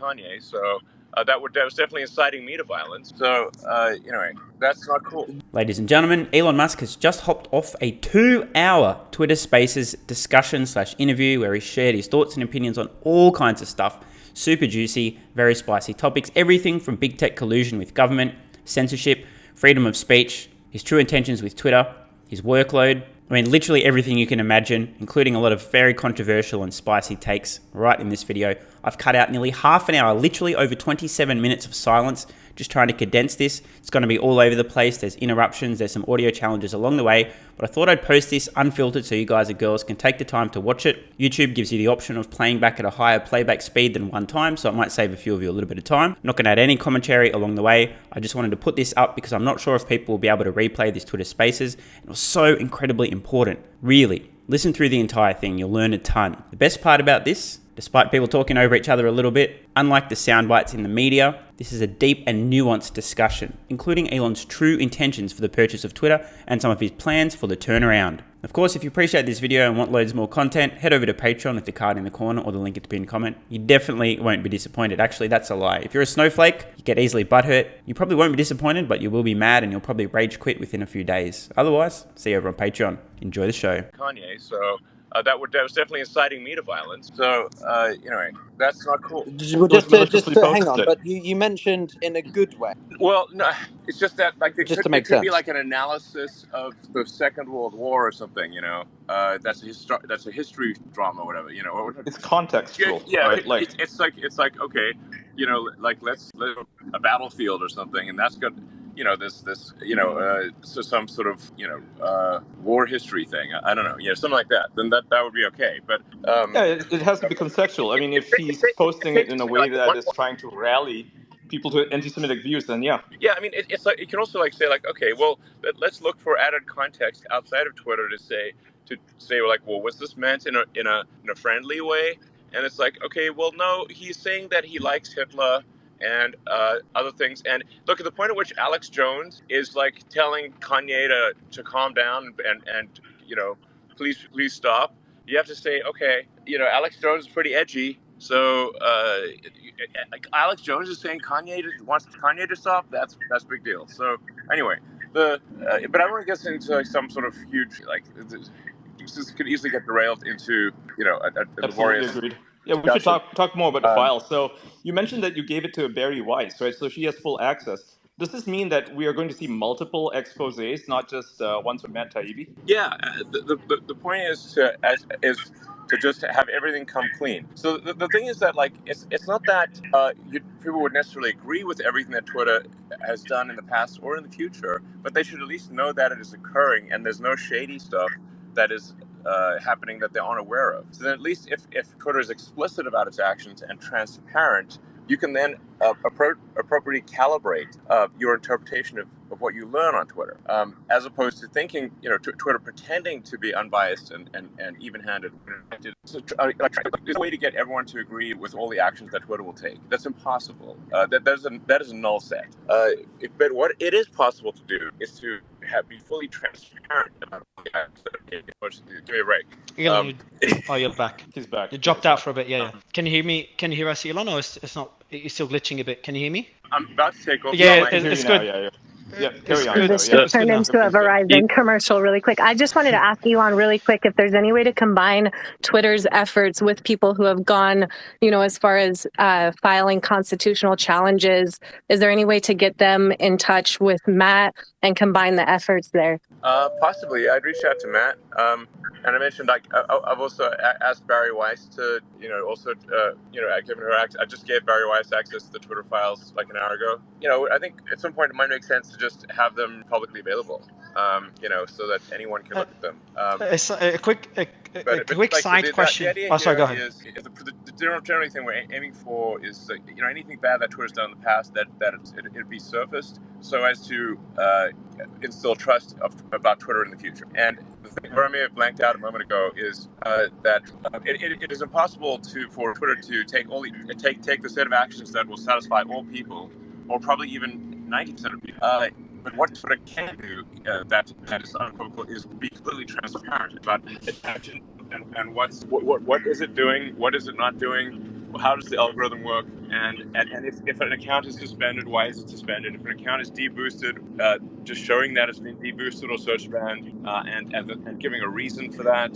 Kanye. So that was definitely inciting me to violence. So anyway, that's not cool. Ladies and gentlemen, Elon Musk has just hopped off a 2-hour Twitter Spaces discussion/interview where he shared his thoughts and opinions on all kinds of stuff. Super juicy, very spicy topics, everything from big tech collusion with government, censorship, freedom of speech, his true intentions with Twitter, his workload. I mean, literally everything you can imagine, including a lot of very controversial and spicy takes right in this video. I've cut out nearly half an hour, literally over 27 minutes of silence, just trying to condense this. It's going to be all over the place. There's interruptions, there's some audio challenges along the way, but I thought I'd post this unfiltered so you guys and girls can take the time to watch it. YouTube gives you the option of playing back at a higher playback speed than one time, so it might save a few of you a little bit of time. I'm not going to add any commentary along the way. I just wanted to put this up because I'm not sure if people will be able to replay this Twitter Spaces. It was so incredibly important. Really, listen through the entire thing. You'll learn a ton. The best part about this, despite people talking over each other a little bit, unlike the sound bites in the media, this is a deep and nuanced discussion, including Elon's true intentions for the purchase of Twitter and some of his plans for the turnaround. Of course, if you appreciate this video and want loads more content, head over to Patreon with the card in the corner or the link at the pinned comment. You definitely won't be disappointed. Actually, that's a lie. If you're a snowflake, you get easily butthurt, you probably won't be disappointed, but you will be mad and you'll probably rage quit within a few days. Otherwise, see you over on Patreon. Enjoy the show. Kanye, so that was definitely inciting me to violence. So anyway, that's not cool. Well, just to hang on, but you mentioned in a good way. Well, no, it's just that like it Just could, to make it could be sense. like an analysis of the Second World War or something. That's a history drama, or whatever. It's contextual. Yeah, right? it's like okay, like let's a battlefield or something, and that's got so some sort of war history thing. I don't know, something like that. Then that would be okay. But it has to be contextual. I mean, if he's posting it in a way that is trying to rally people to anti-Semitic views, then yeah. Yeah, I mean, it's like you can also say okay, well, let's look for added context outside of Twitter to say well, was this meant in a friendly way? And it's like, okay, well, no, he's saying that he likes Hitler and other things. And look at the point at which Alex Jones is like telling Kanye to calm down and please stop. You have to say, okay, Alex Jones is pretty edgy. So Alex Jones is saying Kanye wants Kanye to stop. That's a big deal. So anyway, but I don't want to get into some sort of huge this could easily get derailed into a laborious. Agreed. Yeah, we should talk more about the file. So you mentioned that you gave it to Bari Weiss, right? So she has full access. Does this mean that we are going to see multiple exposés, not just ones from Matt Taibbi? Yeah, the point is to just have everything come clean. So the thing is that it's not that people would necessarily agree with everything that Twitter has done in the past or in the future, but they should at least know that it is occurring and there's no shady stuff that is happening that they aren't aware of. So then at least if Twitter is explicit about its actions and transparent, you can then appropriately calibrate your interpretation of what you learn on Twitter, as opposed to thinking, Twitter pretending to be unbiased and even-handed. There's a way to get everyone to agree with all the actions that Twitter will take. That's impossible. That is a null set. But what it is possible to do is to be fully transparent about all the actions that are taken. Give me a break. Elon, you're back. He's back. You dropped out for a bit. Yeah. Can you hear me? Can you hear us, Elon? Or it's not? It's still glitching a bit. Can you hear me? I'm about to take off. Yeah, I can hear it's you good. now, yeah, carry on. This just turned into a Verizon commercial really quick. I just wanted to ask Elon really quick if there's any way to combine Twitter's efforts with people who have gone, as far as filing constitutional challenges. Is there any way to get them in touch with Matt and combine the efforts there? Possibly. I'd reached out to Matt. And I mentioned, I've also asked Bari Weiss to, I've given her access. I just gave Bari Weiss access to the Twitter files like an hour ago. I think at some point it might make sense to just have them publicly available, so that anyone can look at them. It's a quick side question. Sorry, go ahead. The general thing we're aiming for is, anything bad that Twitter's done in the past, that it'd be surfaced so as to instill trust about Twitter in the future. And the thing where I may have blanked out a moment ago is that it is impossible for Twitter to take the set of actions that will satisfy all people, or probably even 90% of people. But what Twitter can do that is unequivocal is be completely transparent about its action and what is it doing, what is it not doing, how does the algorithm work, and if an account is suspended, why is it suspended? If an account is deboosted, just showing that it's been deboosted or search banned, and giving a reason for that,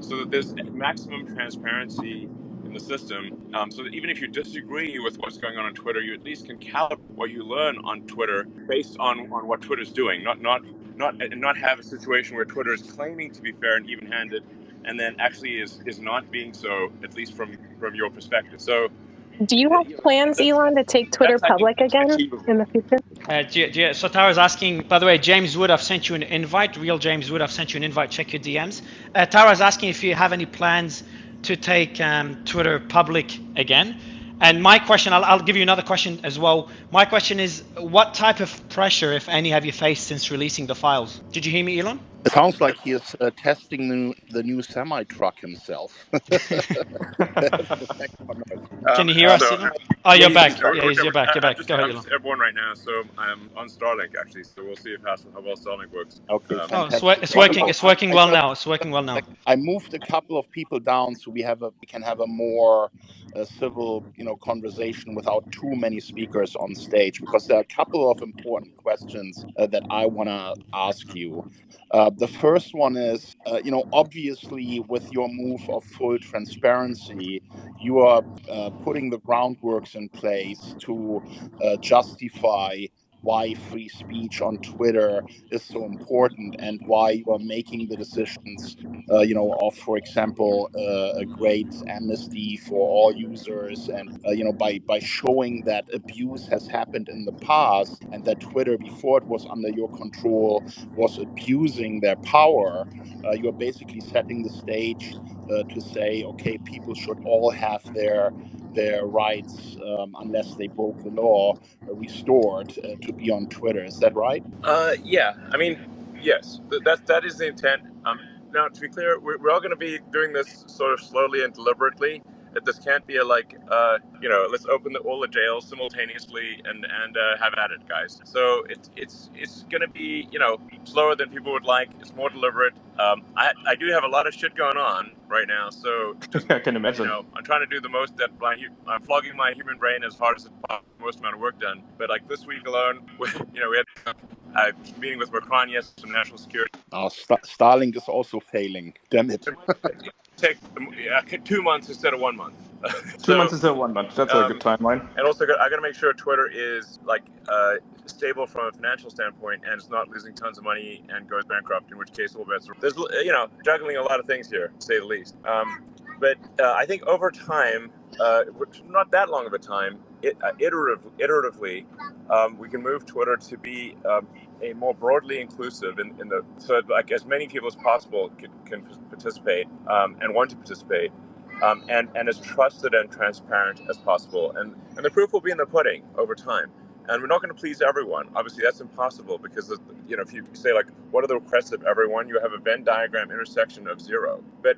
so that there's maximum transparency in the system, so that even if you disagree with what's going on Twitter, you at least can calibrate what you learn on Twitter based on what Twitter's doing, not have a situation where Twitter is claiming to be fair and even-handed, and then actually is not being so, at least from your perspective. So, do you have plans, Elon, to take Twitter I think, public again achievable. in the future? So Tara's asking, by the way, James Wood, I've sent you an invite. Real James Wood, I've sent you an invite. Check your DMs. Tara's asking if you have any plans to take Twitter public again. And my question, I'll give you another question as well. My question is, what type of pressure, if any, have you faced since releasing the files? Did you hear me, Elon? It sounds like he is testing the new semi-truck himself. Can you hear us, Elon? Oh, you're back. You're back. I'm Go ahead, Elon. airborne right now, so I'm on Starlink actually. So we'll see how well Starlink works. Okay. It's working. It's working well now. It's working well now. I moved a couple of people down so we can have a more civil, conversation without too many speakers on stage, because there are a couple of important questions that I want to ask you. The first one is, obviously with your move of full transparency, you are putting the groundworks in place to justify why free speech on Twitter is so important and why you are making the decisions, of, for example, a great amnesty for all users, and by showing that abuse has happened in the past and that Twitter, before it was under your control, was abusing their power. You're basically setting the stage to say, okay, people should all have their rights, unless they broke the law, restored to be on Twitter. Is that right? Yeah. I mean, yes. That is the intent. Now, to be clear, we're all going to be doing this sort of slowly and deliberately. That this can't be let's open all the jails simultaneously and have at it, guys. So it's going to be slower than people would like. It's more deliberate. I do have a lot of shit going on right now, so I can imagine. I'm trying to do the most that I'm flogging my human brain as hard as possible, most amount of work done. But like this week alone, we had a meeting with Macron, yes, some national security. Starlink is also failing. Damn it. Take 2 months instead of 1 month. 2 months instead of 1 month. That's a good timeline. And also, I got to make sure Twitter is stable from a financial standpoint and is not losing tons of money and goes bankrupt. In which case, there's juggling a lot of things here, to say the least. But I think over time, not that long of a time, iteratively, we can move Twitter to be a more broadly inclusive so like as many people as possible can participate and want to participate, and as trusted and transparent as possible. And the proof will be in the pudding over time. And we're not going to please everyone. Obviously, that's impossible because, if you say, what are the requests of everyone, you have a Venn diagram intersection of zero. But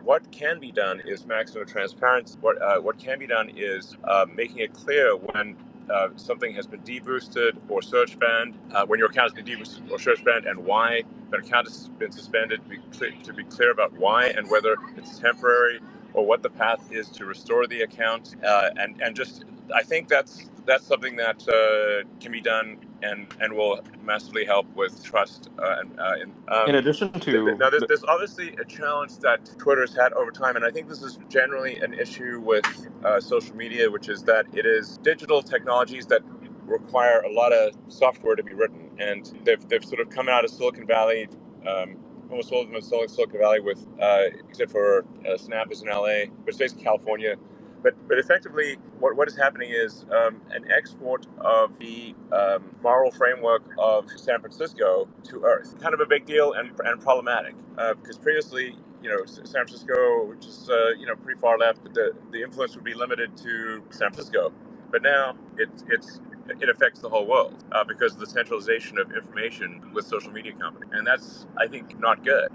what can be done is maximum transparency. What can be done is making it clear when something has been deboosted or search banned, when your account has been deboosted or search banned, and why. If an account has been suspended, to be clear about why and whether it's temporary or what the path is to restore the account. And just, I think that's something that can be done and will massively help with trust. In addition to... Now, there's obviously a challenge that Twitter's had over time, and I think this is generally an issue with social media, which is that it is digital technologies that require a lot of software to be written. And they've sort of come out of Silicon Valley, almost all of them in Silicon Valley, with except for Snap is in LA, but it's based in California. But effectively, what is happening is an export of the moral framework of San Francisco to Earth. Kind of a big deal and problematic, because previously, San Francisco, which is pretty far left, the influence would be limited to San Francisco. But now it affects the whole world because of the centralization of information with social media companies, and that's, I think, not good.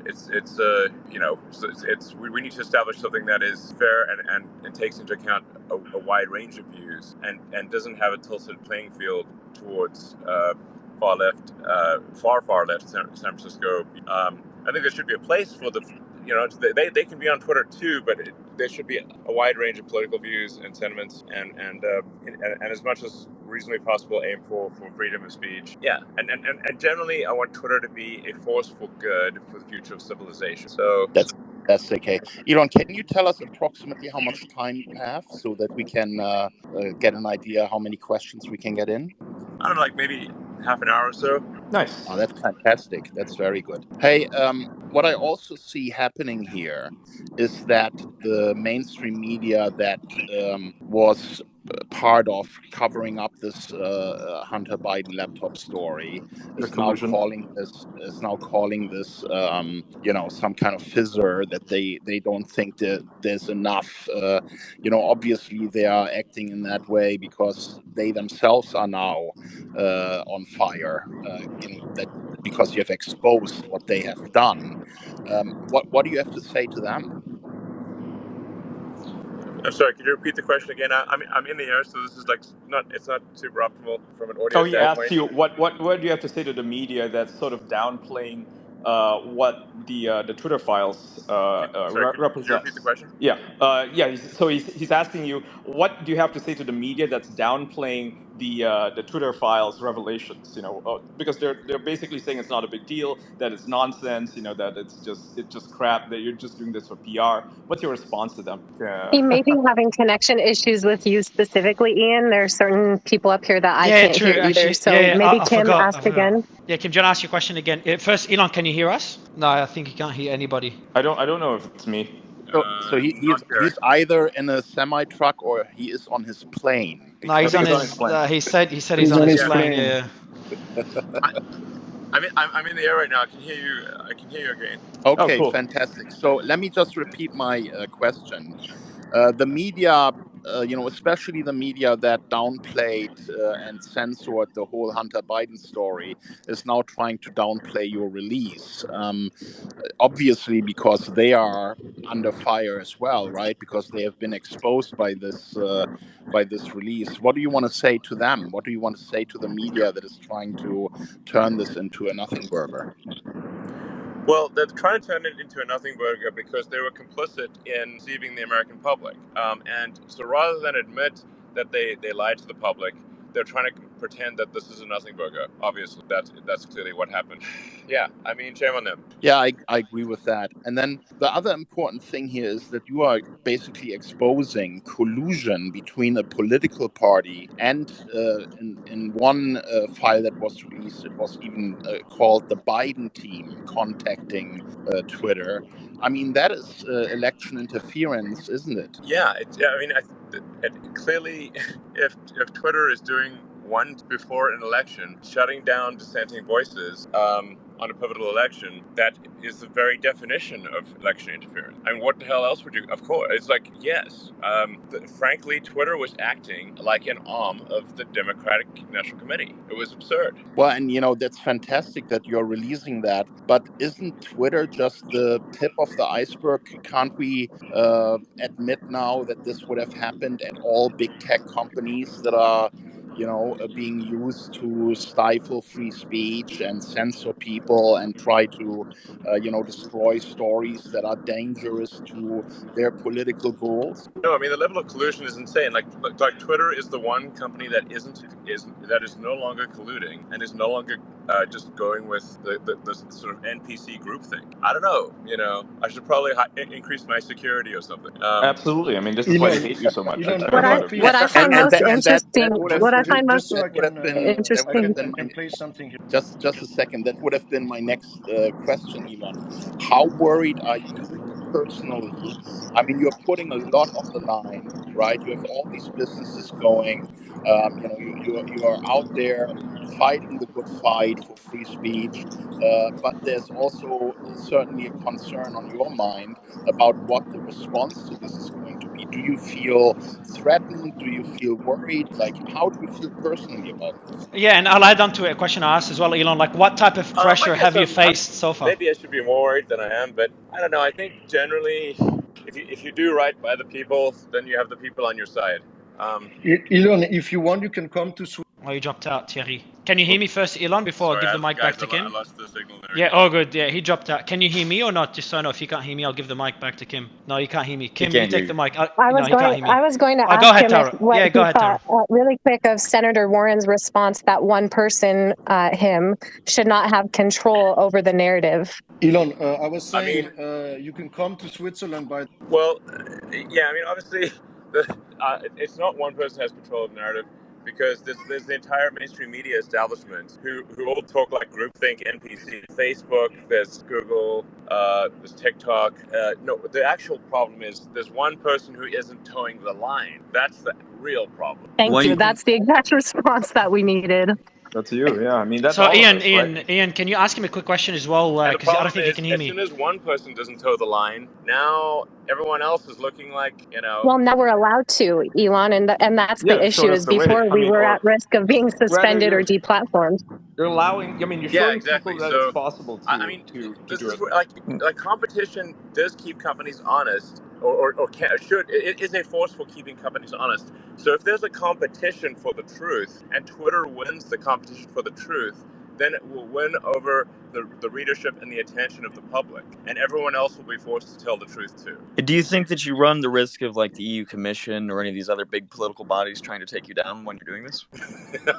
We need to establish something that is fair and takes into account a wide range of views and doesn't have a tilted playing field towards far left San Francisco. I think there should be a place for they can be on Twitter too, but there should be a wide range of political views and sentiments, and as much as reasonably possible, aim for freedom of speech. Yeah, and generally, I want Twitter to be a force for good for the future of civilization. So that's okay. Elon, can you tell us approximately how much time you have so that we can get an idea how many questions we can get in? I don't know, like maybe half an hour or so. Nice. Oh, that's fantastic. That's very good. Hey, what I also see happening here is that the mainstream media that was part of covering up this Hunter Biden laptop story is now calling this some kind of fissure that they don't think that there's enough. Obviously they are acting in that way because they themselves are now on fire. That because you have exposed what they have done. What do you have to say to them? I'm sorry, could you repeat the question again? I'm in the air, so this is it's not super optimal from an audio He standpoint. asked you what do you have to say to the media that's sort of downplaying what the Twitter files represent? Could you repeat the question? Yeah. So he's asking you, what do you have to say to the media that's downplaying the Twitter files revelations? Because they're basically saying it's not a big deal, that it's nonsense, that it's just crap, that you're just doing this for PR. What's your response to them? He may be having connection issues with you specifically, Ian. There are certain people up here that I can't hear either. Actually, so maybe Kim, ask again. Yeah, Kim, do you want to ask your question again? First, Elon, can you hear us? No, I think he can't hear anybody. I don't know if it's me. So he's either in a semi truck or he is on his plane. No, he's on his plane. He said he's on his plane. Yeah. I'm in the air right now. I can hear you again. Okay, cool. Fantastic. So let me just repeat my question. The media, especially the media that downplayed and censored the whole Hunter Biden story, is now trying to downplay your release. Obviously, because they are under fire as well, right? Because they have been exposed by this release. What do you want to say to them? What do you want to say to the media that is trying to turn this into a nothing burger? Well, they're trying to turn it into a nothing burger because they were complicit in deceiving the American public. And so rather than admit that they lied to the public, they're trying to pretend that this is a nothing burger. Obviously, that's clearly what happened. Yeah, I mean, shame on them. Yeah, I agree with that. And then the other important thing here is that you are basically exposing collusion between a political party and in one file that was released, it was even called the Biden team contacting Twitter. I mean, that is election interference, isn't it? Yeah, clearly, if Twitter is doing one before an election, shutting down dissenting voices on a pivotal election, that is the very definition of election interference. I mean, what the hell else would you? Of course, it's like, yes. Frankly, Twitter was acting like an arm of the Democratic National Committee. It was absurd. Well, and that's fantastic that you're releasing that. But isn't Twitter just the tip of the iceberg? Can't we admit now that this would have happened at all big tech companies that are being used to stifle free speech and censor people and try to, destroy stories that are dangerous to their political goals? No, I mean, the level of collusion is insane. Like Twitter is the one company that is no longer colluding and is no longer just going with the sort of NPC group thing. I don't know. I should probably increase my security or something. Absolutely. I mean, this is why I hate you so much. What I find most interesting. Just a second. That would have been my next question, Elon. How worried are you personally? I mean, you're putting a lot on the line, right? You have all these businesses going. You are out there fighting the good fight for free speech, but there's also certainly a concern on your mind about what the response to this is going to be. Do you feel threatened? Do you feel worried? Like, how do you feel personally about this? Yeah, and I'll add on to a question I asked as well, Elon. Like, what type of pressure have you faced so far? Maybe I should be more worried than I am, but I don't know. I think generally, if you do right by the people, then you have the people on your side. Elon, if you want, you can come to Sweden. Oh, you dropped out, Thierry. Can you hear me first, Elon, before I give the mic back to Kim? I lost the signal there. Yeah, oh good. Yeah, he dropped out. Can you hear me or not? Just so I know, if you can't hear me, I'll give the mic back to Kim. No, you can't hear me. Kim, you take the mic. No, he can't hear me. I was going to go ask ahead, him Tara. what Yeah, he go ahead, Tara. thought really quick of Senator Warren's response that one person, him, should not have control over the narrative. Elon, I was saying you can come to Switzerland by... Well, yeah, I mean, obviously, it's not one person has control of the narrative, because there's the entire mainstream media establishment who all talk like groupthink NPC. Facebook, there's Google, there's TikTok. No, the actual problem is there's one person who isn't towing the line. That's the real problem. Thank you. That's the exact response that we needed. That's you, yeah. I mean, that's so all Ian, of us, right? Ian, can you ask him a quick question as well? Because I don't think he can hear me. As soon as one person doesn't toe the line, now everyone else is looking like, Well, now we're allowed to, Elon, and that's the issue. Is before we were at risk of being suspended or deplatformed. You're allowing. I mean, you're showing people that it's possible to. I mean, this is like competition does keep companies honest, or should. It is a force for keeping companies honest. So if there's a competition for the truth, and Twitter wins the competition for the truth, then it will win over the readership and the attention of the public, and everyone else will be forced to tell the truth too. Do you think that you run the risk of like the EU Commission or any of these other big political bodies trying to take you down when you're doing this?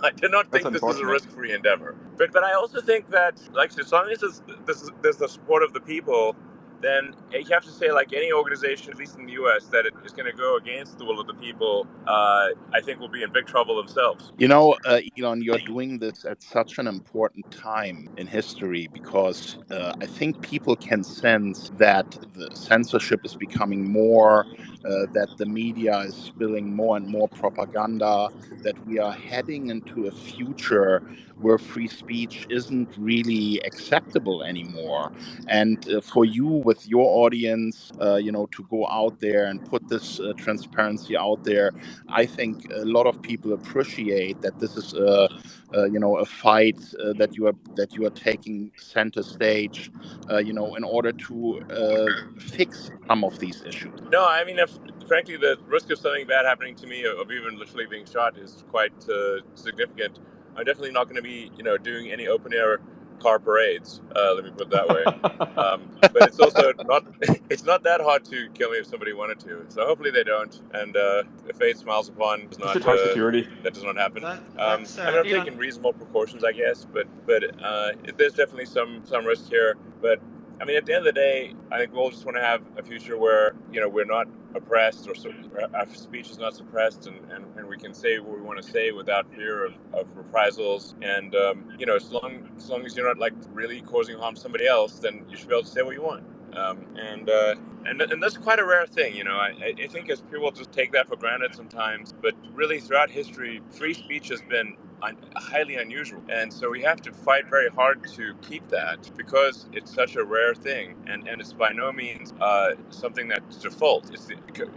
I do not think this is a risk-free endeavor. But I also think that, like, as long as there's the support of the people, then you have to say, like, any organization, at least in the U.S., that it is going to go against the will of the people, I think will be in big trouble themselves. You know, Elon, you're doing this at such an important time in history, because I think people can sense that the censorship is becoming more, that the media is spilling more and more propaganda, that we are heading into a future where free speech isn't really acceptable anymore. And for you, with your audience, to go out there and put this transparency out there, I think a lot of people appreciate that this is a fight that you are taking center stage, in order to fix some of these issues. No, I mean, frankly, the risk of something bad happening to me, of even literally being shot, is quite significant. I'm definitely not going to be, doing any open-air car parades. Let me put it that way. But it's also it's not that hard to kill me if somebody wanted to. So hopefully they don't. And if fate smiles upon, that does not happen. I'm taking reasonable precautions, I guess. But there's definitely some risk here. But I mean, at the end of the day, I think we'll just want to have a future where, we're not oppressed, or our speech is not suppressed, and we can say what we want to say without fear of reprisals. And, as long as you're not, like, really causing harm to somebody else, then you should be able to say what you want. And that's quite a rare thing, I think as people just take that for granted sometimes, but really throughout history, free speech has been highly unusual, and so we have to fight very hard to keep that, because it's such a rare thing, and it's by no means something that's default. It's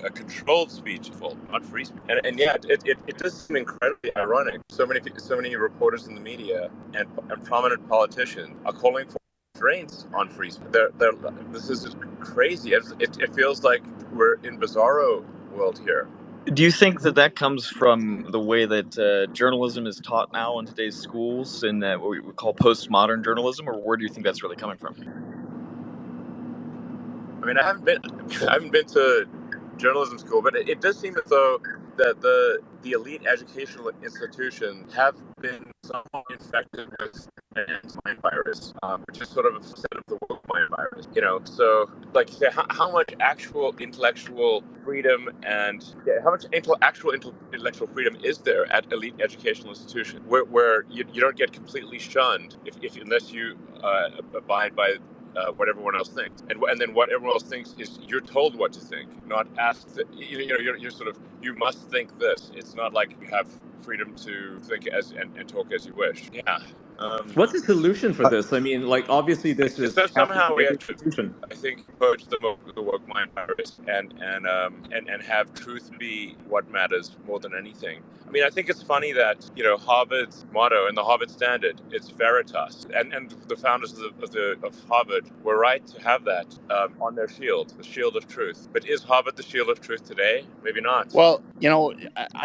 a controlled speech default, not free speech. And yeah, it does seem incredibly ironic. So many reporters in the media and prominent politicians are calling for restraints on free speech. This is just crazy. It feels like we're in bizarro world here. Do you think that comes from the way that journalism is taught now in today's schools, in what we call postmodern journalism, or where do you think that's really coming from? I mean, I haven't been to journalism school, but it does seem as though that the elite educational institutions have been somewhat infected with an anti-mind virus, which is sort of a set of the woke mind virus. So, like you say, how much actual intellectual freedom intellectual freedom is there at elite educational institutions, where you don't get completely shunned unless you abide by what everyone else thinks, and then what everyone else thinks is you're told what to think, not asked. You're sort of, you must think this. It's not like you have freedom to think and talk as you wish. Yeah. What's the solution for this? I mean, like, obviously this is somehow we have to, I think, purge the woke mind virus and have truth be what matters more than anything. I mean, I think it's funny that Harvard's motto and the Harvard Standard, it's Veritas, and the founders of Harvard were right to have that on their shield, the shield of truth. But is Harvard the shield of truth today? Maybe not. Well, You know,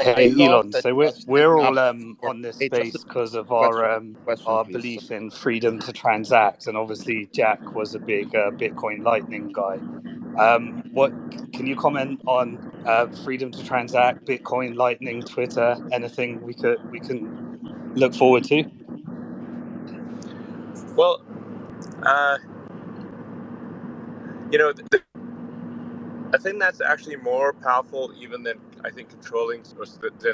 Hey, I love Elon. that So you we're are we're standing all up for. on this Hey, just a space because of question, our please. belief in freedom to transact, and obviously Jack was a big Bitcoin Lightning guy. What can you comment on freedom to transact, Bitcoin Lightning, Twitter, anything we can look forward to? Well, you know, I think that's actually more powerful even than I think controlling or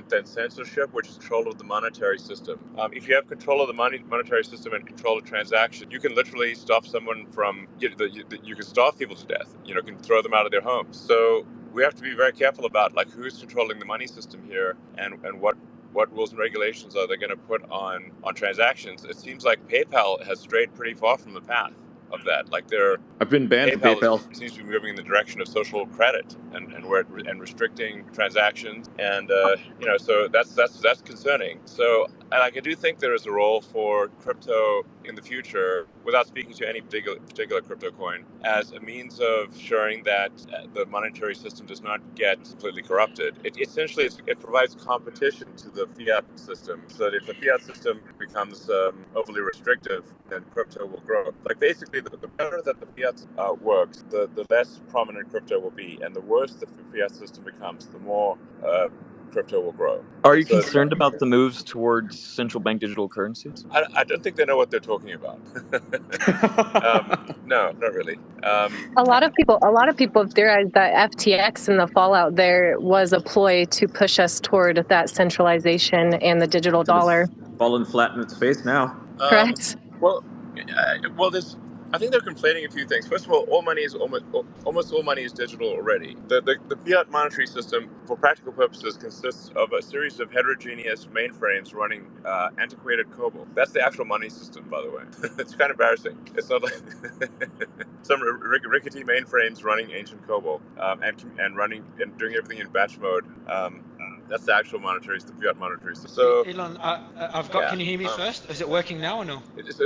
than censorship, which is control of the monetary system. If you have control of the monetary system and control of transaction, you can literally stop someone from you can starve people to death. You know, can throw them out of their homes. So we have to be very careful about like who's controlling the money system here and what rules and regulations are they going to put on transactions. It seems like PayPal has strayed pretty far from the path of that. Like I've been banned from PayPal. Seems to be moving in the direction of social credit and restricting transactions, and so that's concerning. So I do think there is a role for crypto in the future, without speaking to any particular crypto coin, as a means of ensuring that the monetary system does not get completely corrupted. It provides competition to the fiat system, so that if the fiat system becomes overly restrictive, then crypto will grow. Like basically, the better that the fiat works, the less prominent crypto will be, and the worse the fiat system becomes, the more crypto will grow. Are you concerned about the moves towards central bank digital currencies? I don't think they know what they're talking about. No, not really. A lot of people have theorized that FTX and the fallout there was a ploy to push us toward that centralization and the digital dollar. Fallen flat in its face now. Correct. Well, I think they're conflating a few things. First of all money is almost all money is digital already. The fiat monetary system, for practical purposes, consists of a series of heterogeneous mainframes running antiquated COBOL. That's the actual money system, by the way. It's kind of embarrassing. It's not like some rickety mainframes running ancient COBOL and running and doing everything in batch mode. That's the actual fiat monetary system. So, Elon, I've got. Can you hear me first? Is it working now or no? It is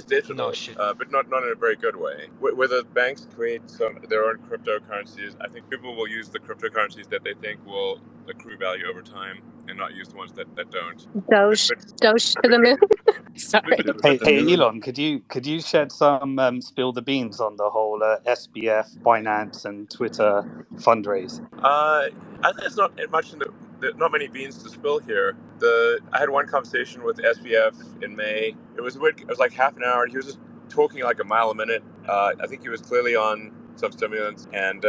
digital. No shit. But not in a very good way. Whether banks create their own cryptocurrencies, I think people will use the cryptocurrencies that they think will accrue value over time, and not use the ones that don't. Doge to the moon. Sorry. Hey, Elon, could you shed some spill the beans on the whole SBF, Binance, and Twitter fundraise? I think there's not much not many beans to spill here. I had one conversation with SBF in May. It was weird. It was like half an hour. He was just talking like a mile a minute. I think he was clearly on some stimulants, and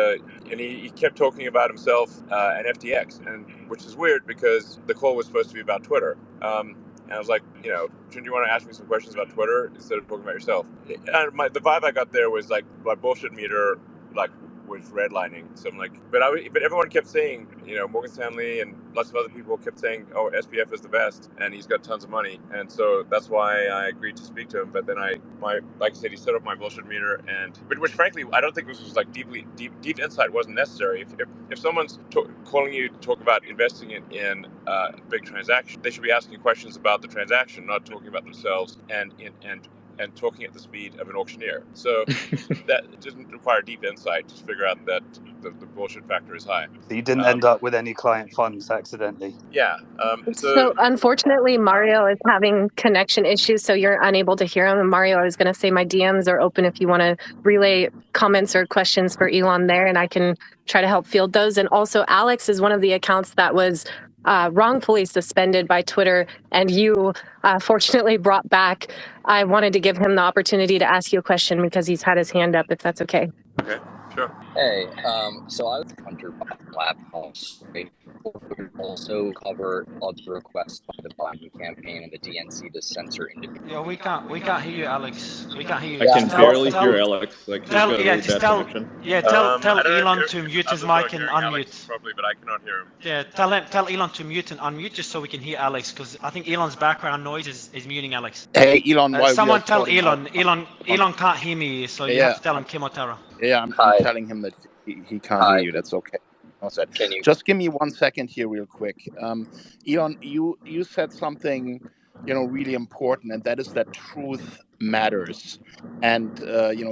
he kept talking about himself and FTX, and which is weird because the call was supposed to be about Twitter. And I was like, shouldn't you want to ask me some questions about Twitter instead of talking about yourself? And the vibe I got there was like my bullshit meter, like, was redlining. So I'm like, but everyone kept saying, Morgan Stanley and lots of other people kept saying, oh, SBF is the best, and he's got tons of money, and so that's why I agreed to speak to him. But then like I said, he set up my bullshit meter, which frankly, I don't think this was like deep insight wasn't necessary. If someone's calling you to talk about investing in a big transaction, they should be asking questions about the transaction, not talking about themselves and talking at the speed of an auctioneer. So that doesn't require deep insight to figure out that the bullshit factor is high. So you didn't end up with any client funds accidentally? Yeah. So unfortunately, Mario is having connection issues, so you're unable to hear him. And Mario, I was going to say my DMs are open if you want to relay comments or questions for Elon there, and I can try to help field those. And also, Alex is one of the accounts that was wrongfully suspended by Twitter, and you fortunately brought back. I wanted to give him the opportunity to ask you a question because he's had his hand up, if that's okay. Okay, sure. Hey, so I was Hunter Labhouse. Would also cover other requests by the Biden campaign and the DNC to censor individuals. Yeah, we can't hear you, Alex. We can't hear you. I can barely hear Alex. Like, tell Elon to mute his mic and unmute. Probably, but I cannot hear him. Yeah, tell Elon to mute and unmute just so we can hear Alex, because I think Elon's background noise is muting Alex. Hey, Elon, someone tell Elon. Elon can't hear me, so you have to tell him Kimotera. Yeah, I'm telling him that he can't hear you. That's okay. Just give me 1 second here real quick. Elon, you said something really important, and that is that truth matters. And,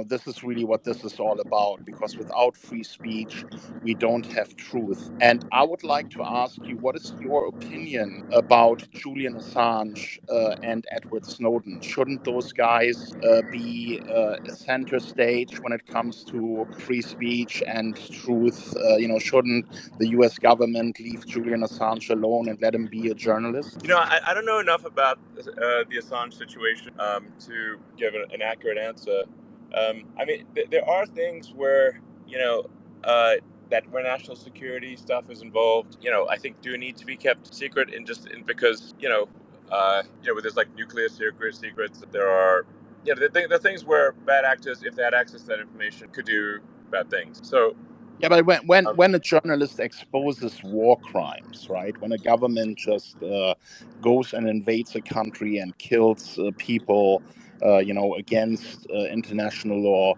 this is really what this is all about, because without free speech, we don't have truth. And I would like to ask you, what is your opinion about Julian Assange and Edward Snowden? Shouldn't those guys be center stage when it comes to free speech and truth? Shouldn't the US government leave Julian Assange alone and let him be a journalist? I don't know enough about the Assange situation to give an accurate answer. There are things where, that where national security stuff is involved, I think do need to be kept secret because, where there's like nuclear secrets, that there are, the things where bad actors, if they had access to that information, could do bad things. So, yeah, but when a journalist exposes war crimes, right? When a government just goes and invades a country and kills people, against international law,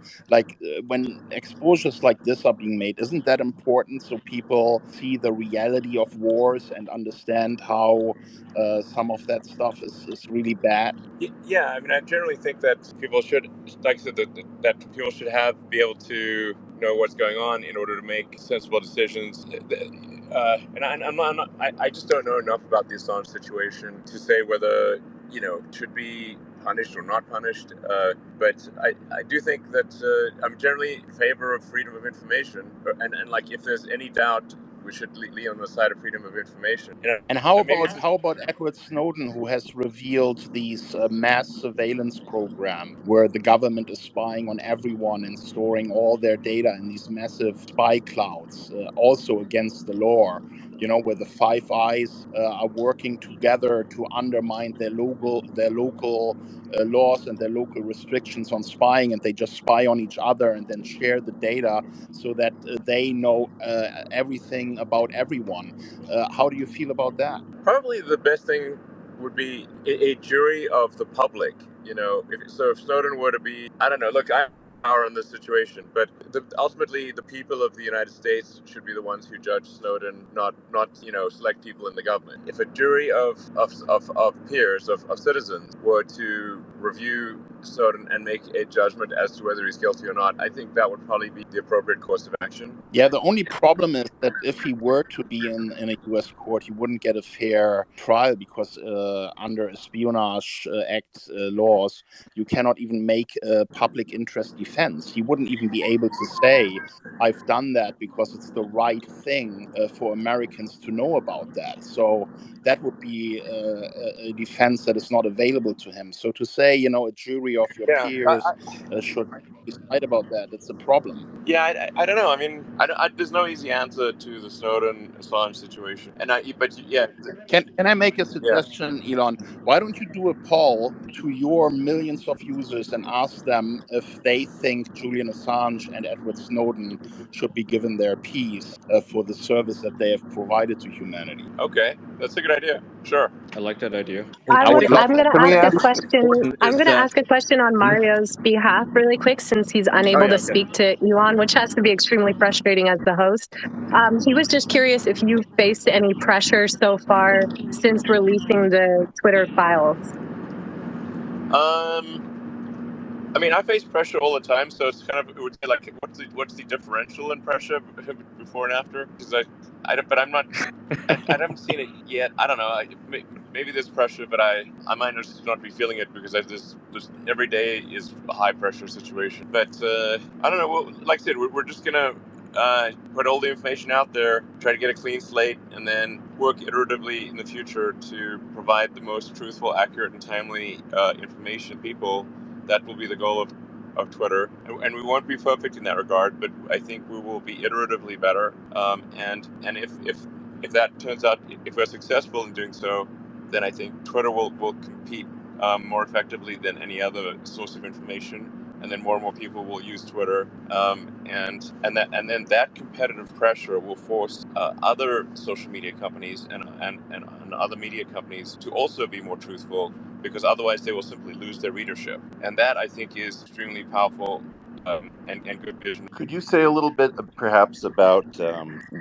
when exposures like this are being made, isn't that important so people see the reality of wars and understand how some of that stuff is really bad? Yeah, I generally think that people should, like I said, that people should be able to know what's going on in order to make sensible decisions. I just don't know enough about the Assange situation to say whether it should be punished or not punished. But I do think that I'm generally in favor of freedom of information, and like if there's any doubt, we should lean on the side of freedom of information. And how about Edward Snowden, who has revealed these mass surveillance program where the government is spying on everyone and storing all their data in these massive spy clouds, also against the law? Where the Five Eyes are working together to undermine their local laws and their local restrictions on spying, and they just spy on each other and then share the data so that they know everything about everyone. How do you feel about that? Probably the best thing would be a jury of the public. If Snowden were to be, I don't know. Look, I'm power in this situation, but ultimately the people of the United States should be the ones who judge Snowden, not select people in the government. If a jury of peers of citizens were to review Snowden and make a judgment as to whether he's guilty or not, I think that would probably be the appropriate course of action. Yeah, the only problem is that if he were to be in a U.S. court, he wouldn't get a fair trial because under Espionage Act laws, you cannot even make a public interest defense. He wouldn't even be able to say, I've done that because it's the right thing for Americans to know about that. So that would be a defense that is not available to him. So to say, a jury of your peers should decide about that, it's a problem. Yeah, I don't know. There's no easy answer to the Snowden Assange situation. Can I make a suggestion, Elon? Why don't you do a poll to your millions of users and ask them if they think Julian Assange and Edward Snowden should be given their piece for the service that they have provided to humanity? Okay, that's a good idea. Sure, I like that idea. I'm going to ask a question. I'm going to ask a question on Mario's behalf, really quick, since he's unable to speak to Elon, which has to be extremely frustrating as the host. He was just curious if you faced any pressure so far since releasing the Twitter files. I face pressure all the time, so it's kind of, it would say like, what's the differential in pressure before and after? Because I haven't seen it yet. I don't know. Maybe there's pressure, but I might just not be feeling it because this every day is a high pressure situation. But I don't know. Well, like I said, we're just gonna put all the information out there, try to get a clean slate, and then work iteratively in the future to provide the most truthful, accurate, and timely information to people. That will be the goal of Twitter, and we won't be perfect in that regard, but I think we will be iteratively better. And if that turns out, if we're successful in doing so, then I think Twitter will compete more effectively than any other source of information, and then more and more people will use Twitter, and then that competitive pressure will force other social media companies and other media companies to also be more truthful, because otherwise they will simply lose their readership. And that, I think, is extremely powerful and good vision. Could you say a little bit perhaps about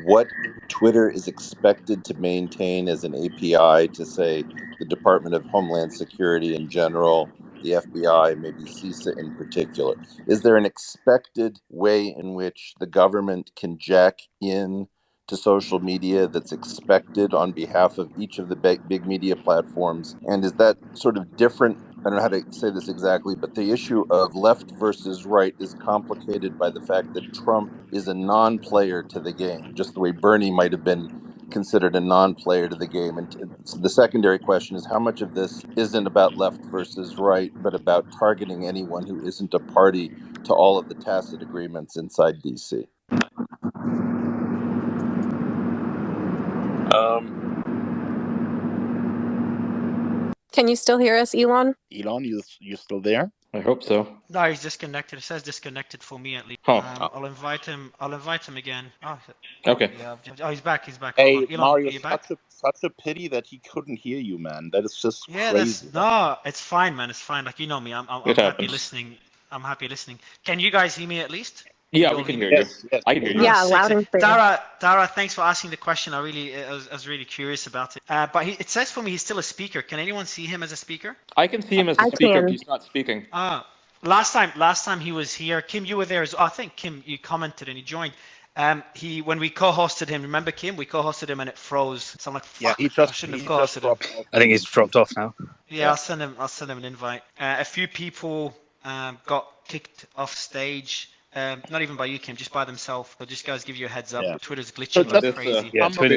what Twitter is expected to maintain as an API to, say, the Department of Homeland Security in general, the FBI, maybe CISA in particular? Is there an expected way in which the government can jack in to social media that's expected on behalf of each of the big media platforms? And is that sort of different? I don't know how to say this exactly, but the issue of left versus right is complicated by the fact that Trump is a non-player to the game, just the way Bernie might have been considered a non-player to the game. And so the secondary question is, how much of this isn't about left versus right, but about targeting anyone who isn't a party to all of the tacit agreements inside DC? Can you still hear us, Elon? Elon, you still there? I hope so. No, he's disconnected. It says disconnected for me at least. Huh. I'll invite him again. Oh, Okay. yeah. Oh, he's back. Hey, Elon, Mario, are you back? such a pity that he couldn't hear you, man. That is just Yeah, crazy. no, it's fine, man. It's fine. Like, you know me. I'm It happy happens. listening. I'm happy listening. Can you guys hear me at least? Yeah, You we all can hear hear me? you. Yes. I can hear you. Yeah, loud and clear. Dara, thanks for asking the question. I was really curious about it. But it says for me he's still a speaker. Can anyone see him as a speaker? I can see him as a I speaker, can. but he's not speaking. Last time he was here, Kim, you were there as well. I think Kim, you commented and he joined. When we co-hosted him, remember Kim? We co-hosted him and it froze. So I'm like, fuck, I shouldn't have co-hosted him. I think he's dropped off now. Yeah, I'll send him an invite. A few people got kicked off stage. Not even by you, Kim, just by themselves. But just guys, give you a heads up. Yeah. Twitter's glitching So like crazy. Yeah, Twitter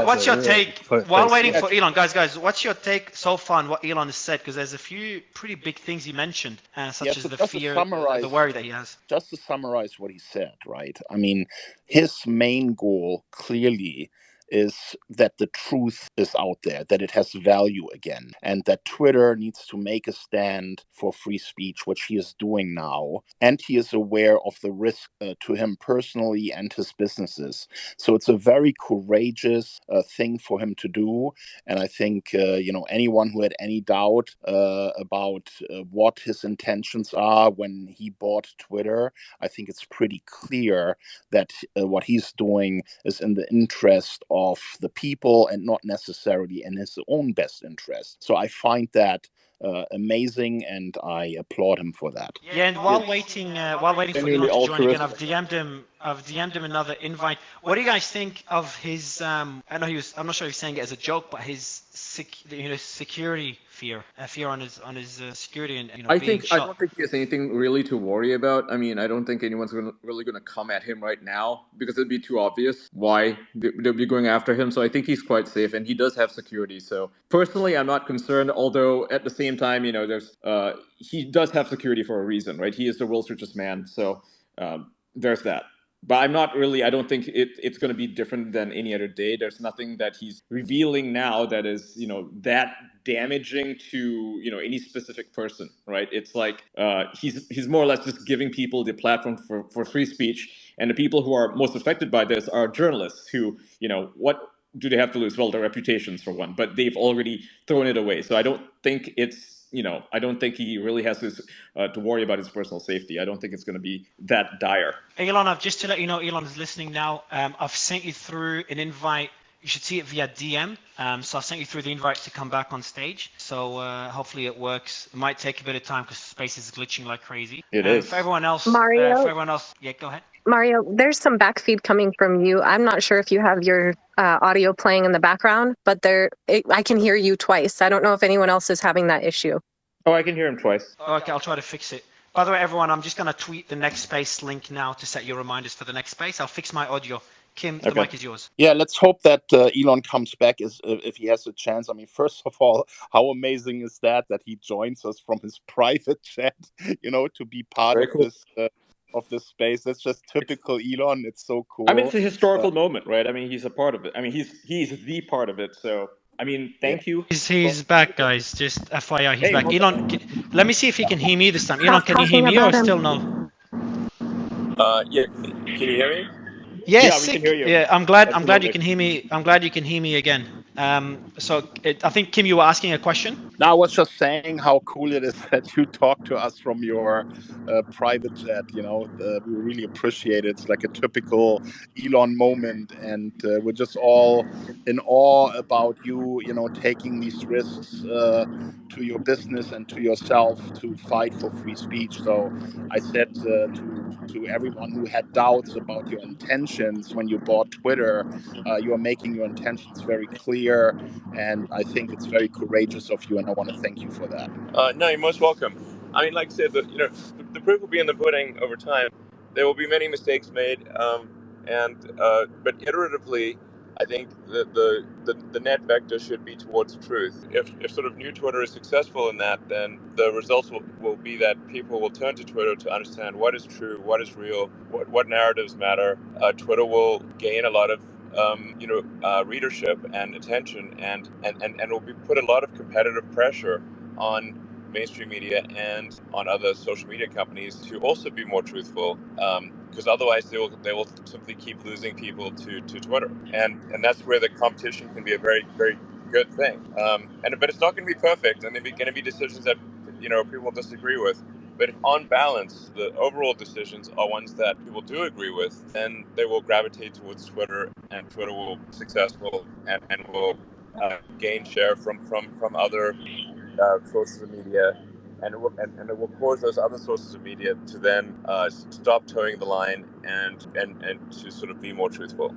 What's your take? While waiting yeah. for Elon, guys, what's your take so far on what Elon has said? Because there's a few pretty big things he mentioned, such as so the just to fear, summarize- the worry that he has. Just to summarize what he said, right? I mean, his main goal clearly is that the truth is out there, that it has value again, and that Twitter needs to make a stand for free speech, which he is doing now. And he is aware of the risk to him personally and his businesses. So it's a very courageous thing for him to do. And I think, anyone who had any doubt about what his intentions are when he bought Twitter, I think it's pretty clear that what he's doing is in the interest of the people and not necessarily in his own best interest. So I find that amazing, and I applaud him for that. Yeah, and while waiting for Elon to Genuinely join again, altruistic. I've DM'd him another invite. What do you guys think of his? I'm not sure if he's saying it as a joke, but his security fear on his security and I being shot. don't think he has anything really to worry about. I mean, I don't think anyone's really going to come at him right now because it'd be too obvious why they'll be going after him. So I think he's quite safe, and he does have security. So personally, I'm not concerned. Although at the same time, he does have security for a reason, right? He is the world's richest man. So there's that. But I don't think it's going to be different than any other day. There's nothing that he's revealing now that is, that damaging to, any specific person, right? It's like he's more or less just giving people the platform for free speech. And the people who are most affected by this are journalists who, what do they have to lose? Well, their reputations for one, but they've already thrown it away. So I don't think I don't think he really has to worry about his personal safety. I don't think it's going to be that dire. Elon, just to let you know, Elon is listening now. I've sent you through an invite. You should see it via DM. So I've sent you through the invite to come back on stage. So hopefully it works. It might take a bit of time because space is glitching like crazy. It is. For everyone else, Mario? Yeah, go ahead. Mario, there's some backfeed coming from you. I'm not sure if you have your audio playing in the background, but I can hear you twice. I don't know if anyone else is having that issue. Oh, I can hear him twice. Okay, I'll try to fix it. By the way, everyone, I'm just going to tweet the next space link now to set your reminders for the next space. I'll fix my audio. Kim, the mic is yours. Yeah, let's hope that Elon comes back if he has a chance. I mean, first of all, how amazing is that he joins us from his private chat, to be part of this of this space. That's just typical Elon. It's so cool. I mean, it's a historical moment, right? I mean, he's a part of it. I mean, he's the part of it. So, I mean, thank you. He's back, guys. Just FYI, he's back. Elon, let me see if he can hear me this time. Elon, can you hear me or still no? Yeah. Can you hear me? Yes, Yeah, we can hear you. Yeah, I'm glad you can hear me. I'm glad you can hear me again. I think, Kim, you were asking a question? No, I was just saying how cool it is that you talk to us from your private jet. We really appreciate it. It's like a typical Elon moment, and we're just all in awe about you, taking these risks to your business and to yourself to fight for free speech. So I said to everyone who had doubts about your intentions when you bought Twitter, you are making your intentions very clear, and I think it's very courageous of you, and I want to thank you for that. No, you're most welcome. I mean, like I said, the proof will be in the pudding over time. There will be many mistakes made, but iteratively, I think the net vector should be towards truth. If sort of new Twitter is successful in that, then the results will be that people will turn to Twitter to understand what is true, what is real, what narratives matter. Twitter will gain a lot of readership and attention, and will put a lot of competitive pressure on mainstream media and on other social media companies to also be more truthful, because otherwise they will simply keep losing people to Twitter, and that's where the competition can be a very, very good thing. But it's not going to be perfect, and there's going to be decisions that people disagree with. But if on balance, the overall decisions are ones that people do agree with, then they will gravitate towards Twitter, and Twitter will be successful and will gain share from other sources of media, and it will cause those other sources of media to then stop towing the line and to sort of be more truthful.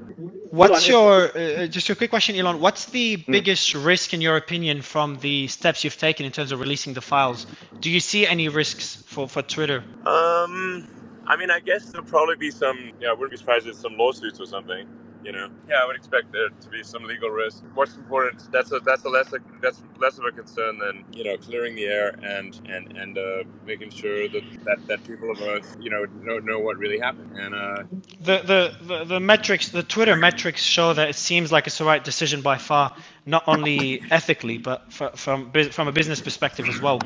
What's your just a quick question, Elon? What's the biggest risk, in your opinion, from the steps you've taken in terms of releasing the files? Do you see any risks for Twitter? I mean, I guess there'll probably be some. I wouldn't be surprised if some lawsuits or something. I would expect there to be some legal risk. What's important? That's less of a concern than clearing the air and making sure that people of Earth know what really happened. And the metrics, the Twitter metrics show that it seems like it's the right decision by far, not only ethically but from a business perspective as well.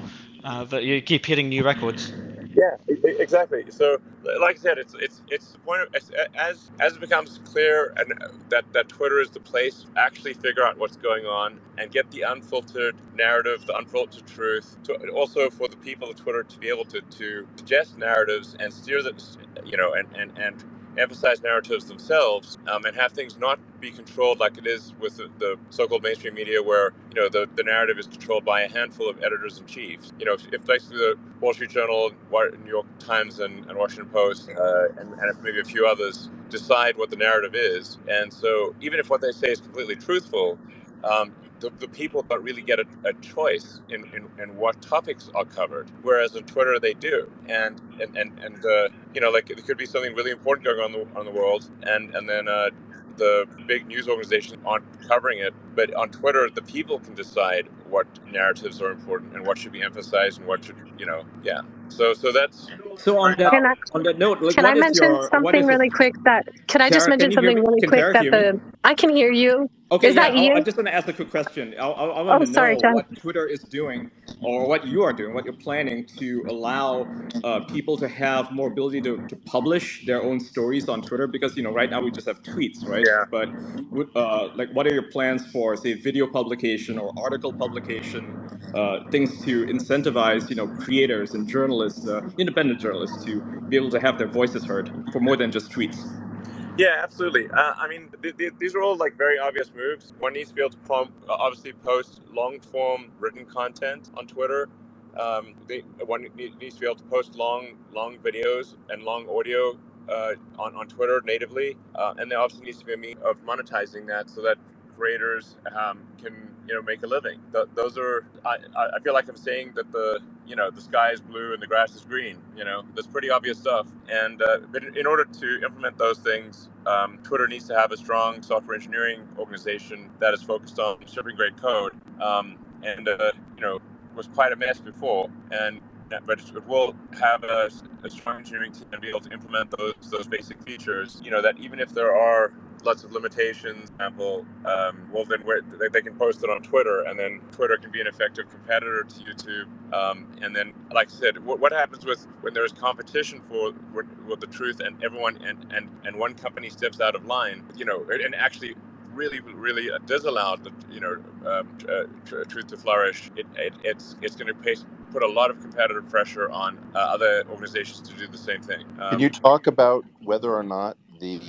That you keep hitting new records. Yeah, exactly. So, like I said, it's the point of as it becomes clear and that Twitter is the place to actually figure out what's going on and get the unfiltered narrative, the unfiltered truth. Also, for the people of Twitter to be able to suggest narratives and steer the, and emphasize narratives themselves, and have things not be controlled like it is with the so-called mainstream media, where the narrative is controlled by a handful of editors-in-chief. If basically the Wall Street Journal, New York Times, and Washington Post, and if maybe a few others decide what the narrative is, and so even if what they say is completely truthful, the people don't really get a choice in what topics are covered, whereas on Twitter they do, and like there could be something really important going on the world, and then the big news organizations aren't covering it, but on Twitter the people can decide what narratives are important and what should be emphasized and what should So that's on that note. Like, can I mention something really quick? Could I just mention something really quick that I can hear you. Okay, is that you? I just want to ask a quick question. I want to know John. what Twitter is doing, or what you are doing, what you're planning to allow people to have more ability to publish their own stories on Twitter. Because right now we just have tweets, right? Yeah. But what are your plans for, say, video publication or article publication? Things to incentivize creators and journalists, independent journalists, to be able to have their voices heard for more than just tweets. Yeah, absolutely. I mean, these are all like very obvious moves. One needs to be able to obviously post long-form written content on Twitter. One needs to be able to post long videos and long audio on Twitter natively, and there obviously needs to be a means of monetizing that so that creators can make a living. Those are I feel like I'm saying that the sky is blue and the grass is green. That's pretty obvious stuff. And but in order to implement those things, Twitter needs to have a strong software engineering organization that is focused on shipping great code. Was quite a mess before, but it will have a strong engineering team and be able to implement those basic features. That even if there are lots of limitations, for example, well then they can post it on Twitter, and then Twitter can be an effective competitor to YouTube. And then, like I said, what happens when there is competition for the truth, and everyone and one company steps out of line, and actually really disallowed truth to flourish, it's going to put a lot of competitive pressure on other organizations to do the same thing. Can you talk about whether or not the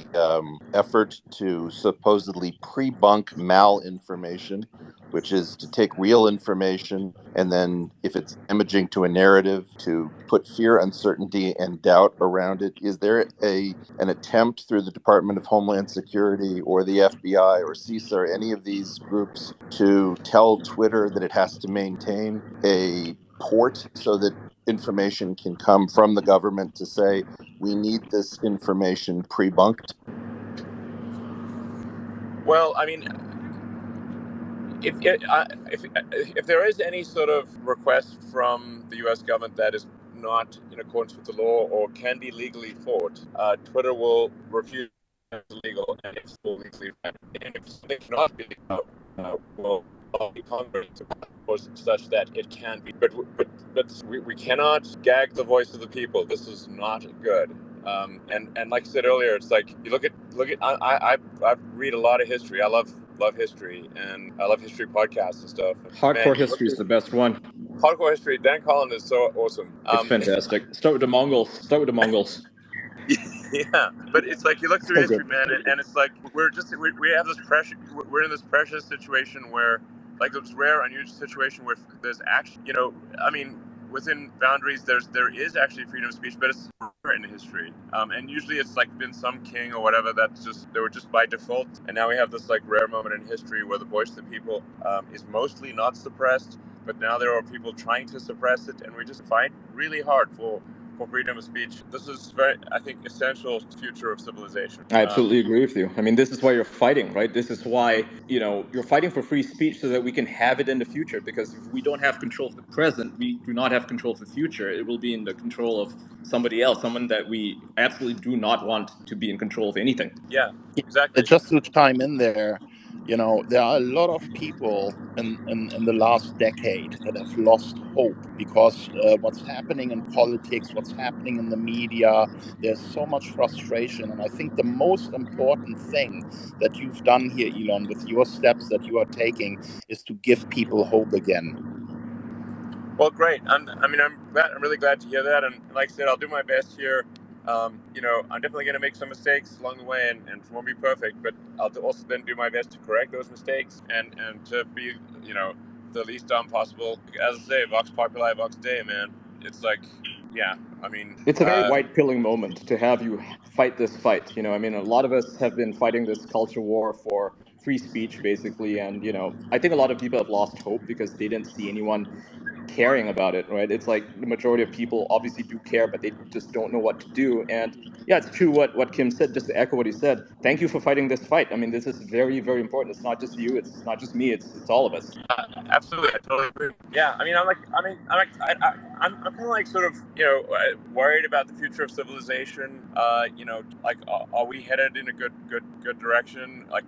effort to supposedly pre-bunk malinformation, which is to take real information and then, if it's damaging to a narrative, to put fear, uncertainty, and doubt around it, is there an attempt through the Department of Homeland Security or the FBI or CISA or any of these groups to tell Twitter that it has to maintain a port so that information can come from the government to say, we need this information pre-bunked? Well, I mean, if there is any sort of request from the U.S. government that is not in accordance with the law or can be legally fought, Twitter will refuse it as legal, and it's legally banned. And if something cannot be legal, will be Congress to pass such that it can be. But we cannot gag the voice of the people. This is not good. And like I said earlier, it's like you look at. I read a lot of history. I love history, and I love history podcasts and stuff. Hardcore history is the best one. Hardcore history. Dan Collin is so awesome. It's fantastic. Start with the Mongols. Yeah, but it's like you look through history, man, and it's like we have this pressure. We're in this precious situation where, like, this rare, unusual situation where there's actually, I mean, within boundaries, there is actually freedom of speech, but it's rare in history. And usually it's like been some king or whatever they were just by default. And now we have this like rare moment in history where the voice of the people is mostly not suppressed, but now there are people trying to suppress it, and we just fight really hard for freedom of speech. This is very, I think, essential to the future of civilization. I absolutely agree with you. I mean, this is why you're fighting, right? This is why, you're fighting for free speech so that we can have it in the future. Because if we don't have control of the present, we do not have control of the future. It will be in the control of somebody else, someone that we absolutely do not want to be in control of anything. Yeah, exactly. Just to chime in there, there are a lot of people in the last decade that have lost hope because what's happening in politics, what's happening in the media, there's so much frustration. And I think the most important thing that you've done here, Elon, with your steps that you are taking, is to give people hope again. Well, great. I'm really glad to hear that. And like I said, I'll do my best here. I'm definitely going to make some mistakes along the way, and it won't be perfect, but I'll also then do my best to correct those mistakes and to be, the least dumb possible. As I say, Vox Populi, Vox Dei, man. It's like, yeah, I mean... It's a very white-pilling moment to have you fight this fight. A lot of us have been fighting this culture war for free speech, basically, and, I think a lot of people have lost hope because they didn't see anyone caring about it, right? It's like the majority of people obviously do care, but they just don't know what to do. And yeah, it's true what Kim said, just to echo what he said. Thank you for fighting this fight. I mean, this is very, very important. It's not just you, it's not just me, it's all of us. Absolutely, I totally agree. Yeah, I'm kind of like sort of, worried about the future of civilization. Are we headed in a good direction? Like,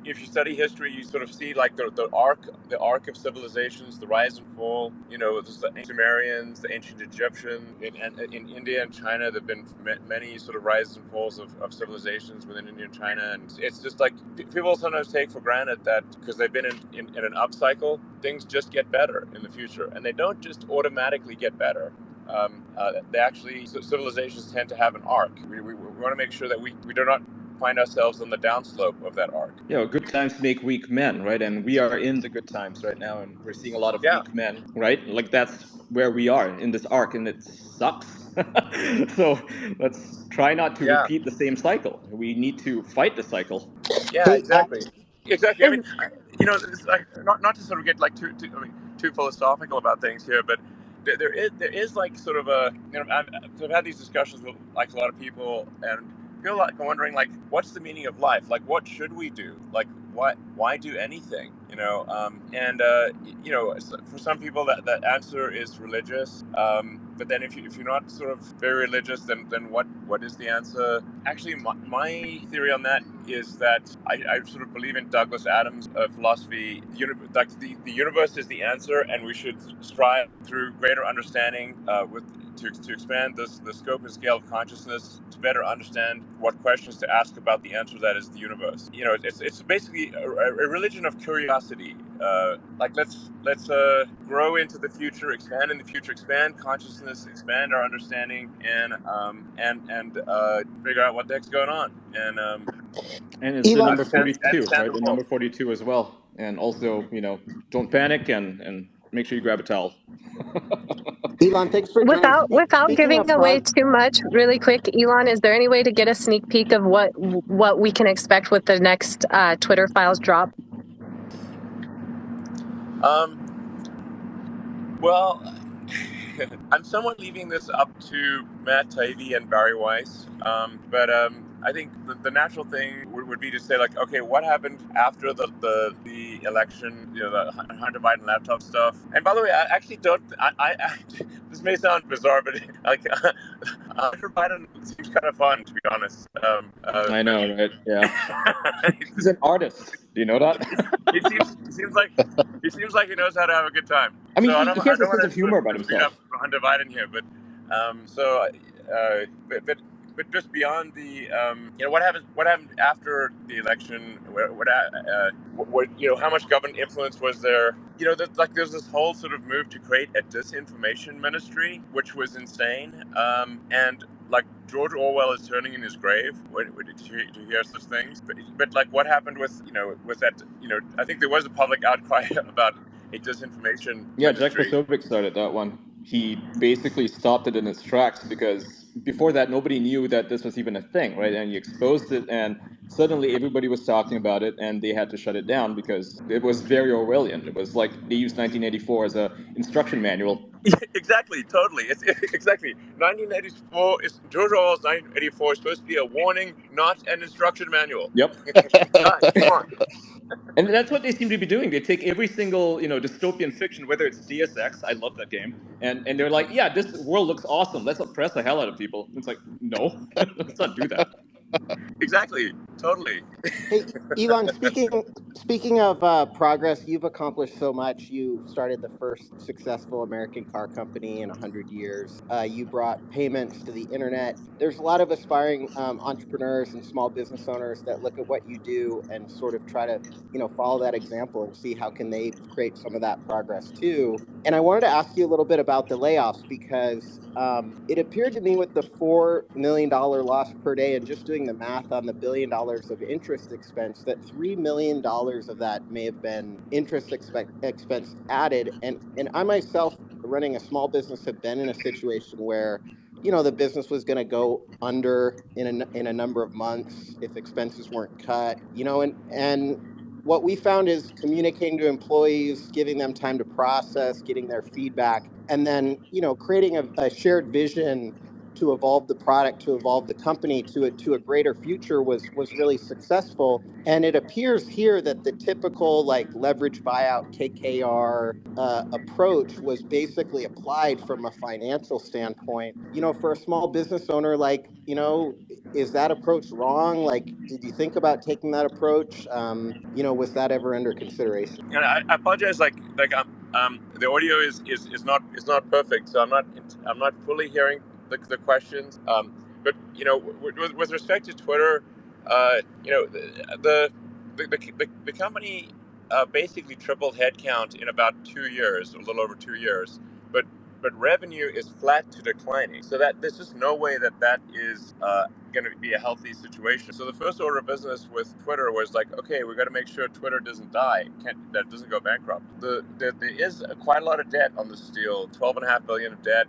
if you study history, you sort of see like the arc of civilizations, the rise and fall. There's the ancient Sumerians, the ancient Egyptians, in India and China, there've been many sort of rises and falls of civilizations within India and China, and it's just like people sometimes take for granted that because they've been in an upcycle, things just get better in the future, and they don't just automatically get better. They actually, civilizations tend to have an arc. We want to make sure that we do not find ourselves on the downslope of that arc. Good times make weak men, right? And we are in the good times right now, and we're seeing a lot of weak men, right? Like, that's where we are in this arc, and it sucks. So let's try not to repeat the same cycle. We need to fight the cycle. Yeah, exactly. I mean, it's like, not to sort of get like too philosophical about things here, but there is like sort of a, I've had these discussions with like a lot of people, and feel like wondering, like, what's the meaning of life? Like, what should we do? Like, why do anything? For some people that answer is religious. but then if you're not sort of very religious, then what is the answer? Actually, my theory on that is that I sort of believe in Douglas Adams' philosophy. The universe is the answer, and we should strive through greater understanding to expand the scope and scale of consciousness to better understand what questions to ask about the answer that is the universe. It's basically a religion of curiosity. Let's grow into the future, expand in the future, expand consciousness, expand our understanding, and figure out what the heck's going on. And it's the Elon, number 42, understand right? the The world. number 42 as well. And also, don't panic and make sure you grab a towel. Elon, thanks for joining. Without Speaking giving of away too much, really quick, Elon, is there any way to get a sneak peek of what we can expect with the next Twitter files drop? Well, I'm somewhat leaving this up to Matt Taibbi and Barry Weiss, but I think the natural thing would be to say, like, okay, what happened after the election, the Hunter Biden laptop stuff. And by the way, I actually don't, this may sound bizarre, but like, Hunter Biden seems kind of fun, to be honest. I know, right? Yeah. He's an artist. Do you know that? He seems like he knows how to have a good time. I mean, So he has a sense of humor about beat up himself. Hunter Biden here, but but just beyond the what happened after the election, how much government influence was there? There's this whole sort of move to create a disinformation ministry, which was insane, and like George Orwell is turning in his grave to hear such things. But like what happened with that, I think there was a public outcry about a disinformation Yeah, Jack ministry. Posobiec started that one. He basically stopped it in its tracks because before that nobody knew that this was even a thing, right? And he exposed it, and suddenly everybody was talking about it, and they had to shut it down because it was very Orwellian. It was like they used 1984 as a instruction manual. Exactly, totally. It's exactly 1984. George Orwell's 1984 is supposed to be a warning, not an instruction manual. Yep. Guys, come on. And that's what they seem to be doing. They take every single, dystopian fiction, whether it's Deus Ex, I love that game, and they're like, yeah, this world looks awesome. Let's oppress the hell out of people. It's like, no, let's not do that. Exactly, totally. Hey, Elon, speaking of progress, you've accomplished so much. You started the first successful American car company in 100 years. You brought payments to the internet. There's a lot of aspiring entrepreneurs and small business owners that look at what you do and sort of try to, follow that example and see how can they create some of that progress too. And I wanted to ask you a little bit about the layoffs because it appeared to me with the $4 million loss per day and just doing the math on the $1 billion of interest expense that $3 million of that may have been interest expense added. And I myself, running a small business, have been in a situation where the business was going to go under in a number of months if expenses weren't cut. And what we found is communicating to employees, giving them time to process, getting their feedback, and then creating a shared vision to evolve the product, to evolve the company to a greater future was really successful. And it appears here that the typical like leverage buyout KKR approach was basically applied from a financial standpoint. For a small business owner, like is that approach wrong? Like, did you think about taking that approach? Was that ever under consideration? And I apologize. Like the audio is not perfect, so I'm not fully hearing the questions. But with respect to Twitter, the company basically tripled headcount in about 2 years, a little over 2 years, but revenue is flat to declining. So that there's just no way that is going to be a healthy situation. So the first order of business with Twitter was like, okay, we got to make sure Twitter doesn't die, that doesn't go bankrupt. There is quite a lot of debt on this deal, $12.5 billion of debt,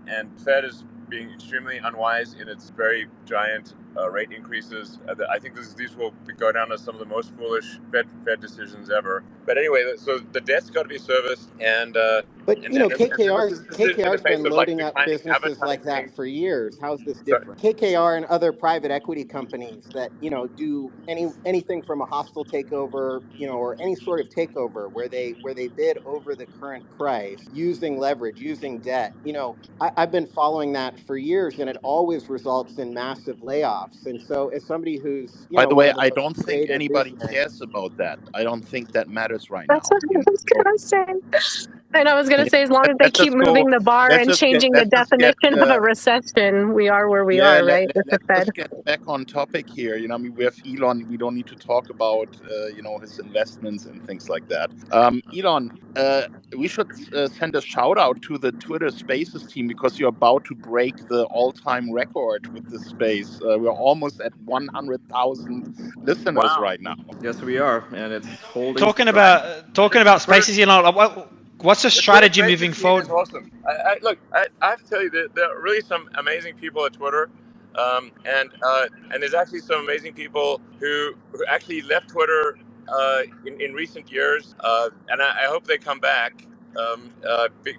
and Fed is being extremely unwise in its very giant rate increases. I think these will go down as some of the most foolish Fed decisions ever. But anyway, so the debt's got to be serviced, and but and, you know, and this is in the KKR's face been of like loading up declining businesses like that advertising. for years. How's this So, different? KKR and other private equity companies that, you know, do anything from a hostile takeover, you know, or any sort of takeover where they bid over the current price using leverage, using debt. You know, I've been following that for years, and it always results in massive layoffs. And so, as somebody who's, you By know, the one way, of the I most don't think creative anybody visionaries. cares about that. I don't think that matters right That's now. what I was gonna say. And I was gonna Yeah, say, as long as they let's keep just go. moving the bar and changing the Let's just get. definition of a recession, we are where we Yeah, are, right? With the let's Fed. just get back on topic here. You know, I mean, we have Elon. We don't need to talk about, you know, his investments and things like that. Elon, we should send a shout out to the Twitter Spaces team because you're about to break the all-time record with this space. We're almost at 100,000 listeners right now. Yes, we are, and it's holding. Talking about spaces, you know, what's the the Twitter strategy moving Spaces team forward? is awesome. Look, I have to tell you, there are really some amazing people at Twitter, and there's actually some amazing people who actually left Twitter in recent years, and I hope they come back.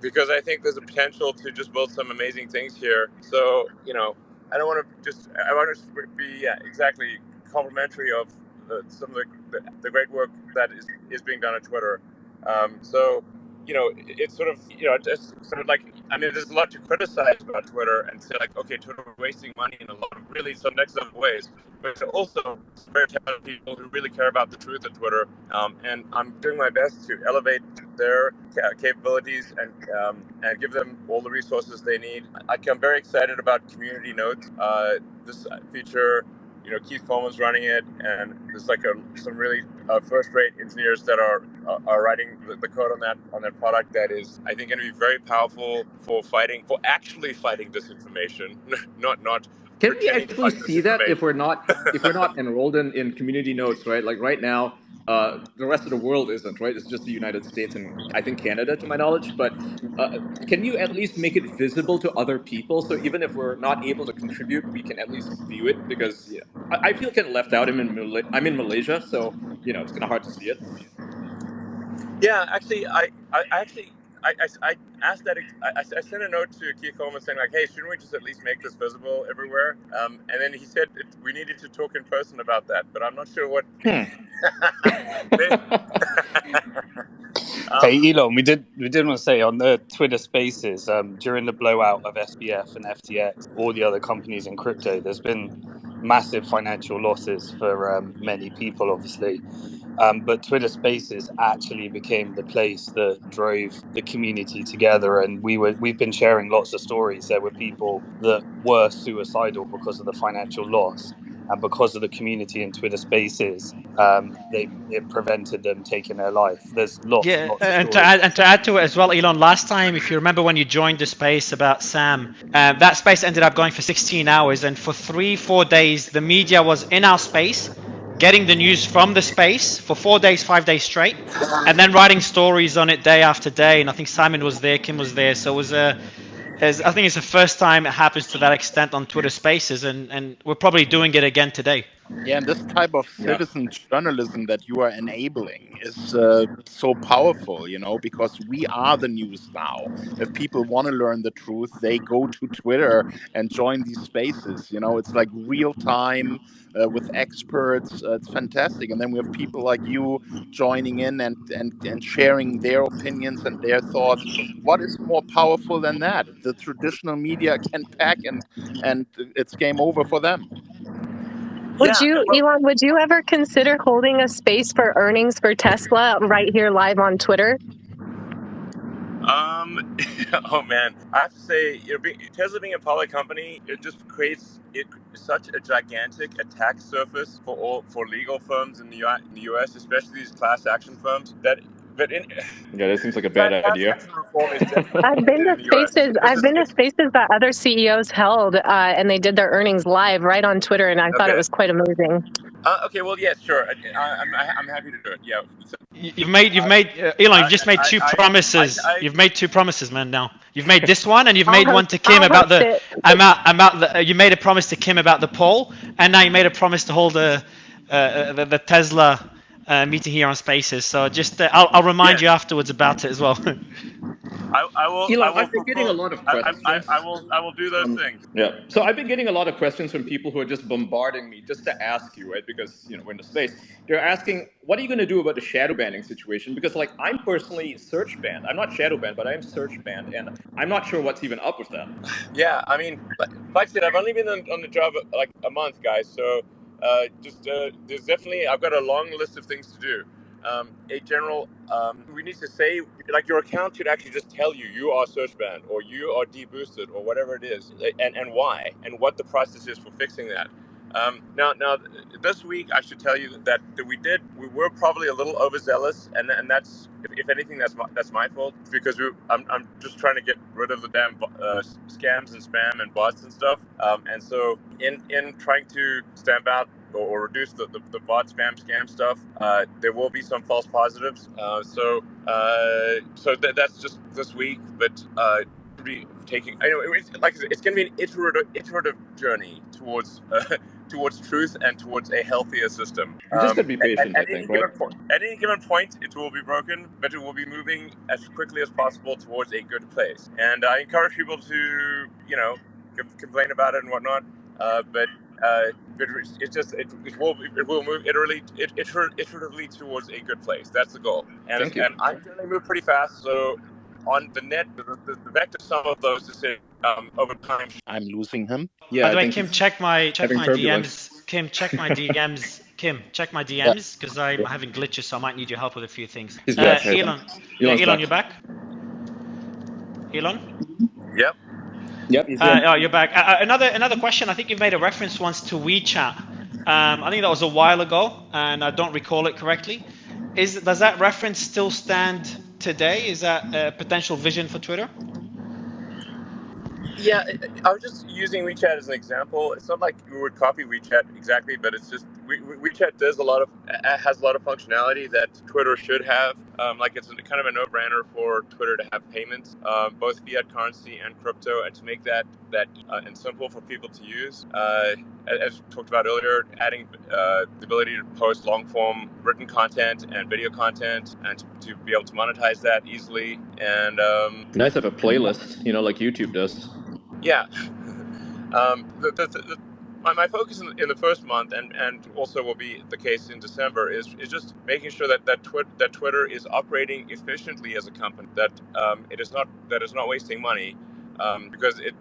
Because I think there's a potential to just build some amazing things here. So, you know, I don't want to just, I want to be exactly complimentary of some of the great work that is being done at Twitter. So, you know, it's sort of, you know, it's sort of like, I mean, there's a lot to criticize about Twitter and say like, okay, Twitter is wasting money in a lot of really some next level ways, but also some very talented people who really care about the truth at Twitter. And I'm doing my best to elevate their capabilities and give them all the resources they need. I'm very excited about Community Notes. This feature, you know, Keith Coleman's running it, and there's like some really first-rate engineers that are writing the code on that product. That is, I think, going to be very powerful for actually fighting disinformation, not. Can we actually see that if we're not enrolled in Community Notes, right? Like right now, the rest of the world isn't, right? It's just the United States and I think Canada, to my knowledge. But can you at least make it visible to other people? So even if we're not able to contribute, we can at least view it, because I feel kind of left out. I'm in Malaysia, so you know it's kind of hard to see it. Yeah, actually, I asked that. I sent a note to Keith Coleman saying like, "Hey, shouldn't we just at least make this visible everywhere?" And then he said we needed to talk in person about that, but I'm not sure what. Hey Elon, we did want to say on the Twitter Spaces during the blowout of SBF and FTX, all the other companies in crypto, there's been massive financial losses for many people, obviously. But Twitter Spaces actually became the place that drove the community together, and we've been sharing lots of stories. There were people that were suicidal because of the financial loss, and because of the community in Twitter Spaces, it prevented them taking their life. There's lots and lots of stories. And to add to it as well, Elon, last time, if you remember when you joined the space about Sam, that space ended up going for 16 hours, and for 3-4 days, the media was in our space, getting the news from the space for 4 days, 5 days straight, and then writing stories on it day after day. And I think Simon was there, Kim was there, so it was I think it's the first time it happens to that extent on Twitter Spaces, and we're probably doing it again today. Yeah, and this type of citizen journalism that you are enabling is so powerful, you know, because we are the news now. If people want to learn the truth, they go to Twitter and join these spaces. You know, it's like real time with experts. It's fantastic. And then we have people like you joining in and sharing their opinions and their thoughts. What is more powerful than that? The traditional media can pack and it's game over for them. Elon, would you ever consider holding a space for earnings for Tesla right here live on Twitter? Oh man, I have to say, you know, Tesla being a public company, it just creates such a gigantic attack surface for legal firms in the U.S., especially these class action firms. That seems like a bad idea. I've been to spaces that other CEOs held, and they did their earnings live right on Twitter, and I thought it was quite amazing. Okay, well, yeah, sure. I'm happy to do it. You've made Elon. You've just made two promises. You've made two promises, man. Now you've made this one, and you've made one to Kim about the You made a promise to Kim about the poll, and now you made a promise to hold the Tesla meeting here on Spaces. So just I'll remind you afterwards about it as well. I will. Elon, I will I've been getting a lot of questions. I will do those things. Yeah. So I've been getting a lot of questions from people who are just bombarding me just to ask you, right? Because we're in the space. They're asking, what are you going to do about the shadow banning situation? Because like I'm personally search banned. I'm not shadow banned, but I am search banned, and I'm not sure what's even up with that. Yeah, I mean, like I said, I've only been on the job like a month, guys. So there's definitely I've got a long list of things to do. We need to say, like, your account should actually just tell you are search banned or you are deboosted or whatever it is, and why, and what the process is for fixing that. Now, this week I should tell you that we were probably a little overzealous, and that's, if anything, that's my fault, because I'm just trying to get rid of the damn scams and spam and bots and stuff, and so in trying to stamp out or reduce the bot spam scam stuff, there will be some false positives. So that's just this week, but be taking. I know it's going to be an iterative journey towards truth and towards a healthier system. You just got to be patient, I think, right? At any given point, it will be broken, but it will be moving as quickly as possible towards a good place. And I encourage people to, complain about it and whatnot, but it will move iteratively towards a good place. That's the goal. And I generally move pretty fast, so on the net, the vector sum of those is over time. I'm losing him. Yeah. By the way, Kim, check my DMs. Kim, check my DMs. Kim, check my DMs because I'm having glitches, so I might need your help with a few things. Elon, you're back. Elon. Yep. Yep. He's here. You're back. Another question. I think you've made a reference once to WeChat. I think that was a while ago, and I don't recall it correctly. Does that reference still stand today? Is that a potential vision for Twitter? Yeah, I was just using WeChat as an example. It's not like we would copy WeChat exactly, but it's just WeChat has a lot of functionality that Twitter should have. Like it's kind of a no-brainer for Twitter to have payments, both fiat currency and crypto, and to make that and simple for people to use. As talked about earlier, adding the ability to post long-form written content and video content, and to be able to monetize that easily. And nice to have a playlist, like YouTube does. Yeah. My focus in the first month, and also will be the case in December, is just making sure that Twitter is operating efficiently as a company, that it is not wasting money, because it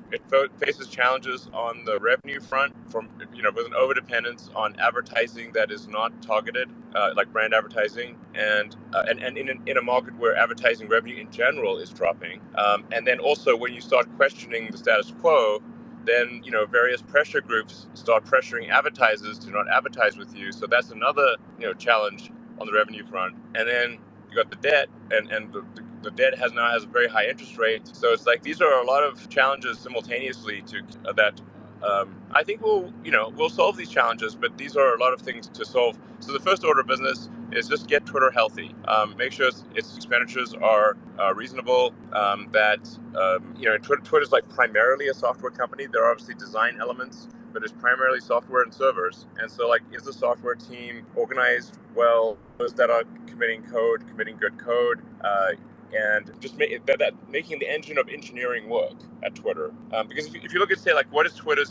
faces challenges on the revenue front from with an overdependence on advertising that is not targeted, like brand advertising, and in a market where advertising revenue in general is dropping, and then also when you start questioning the status quo, then various pressure groups start pressuring advertisers to not advertise with you. So that's another challenge on the revenue front. And then you got the debt, and the debt has a very high interest rate. So it's like these are a lot of challenges simultaneously that I think we'll solve these challenges, but these are a lot of things to solve. So the first order of business is just get Twitter healthy. Make sure its expenditures are reasonable. Twitter's like primarily a software company. There are obviously design elements, but it's primarily software and servers. And so, like, is the software team organized well? Those that are committing good code, and just making the engine of engineering work at Twitter. Because if you look at, say, like, what is Twitter's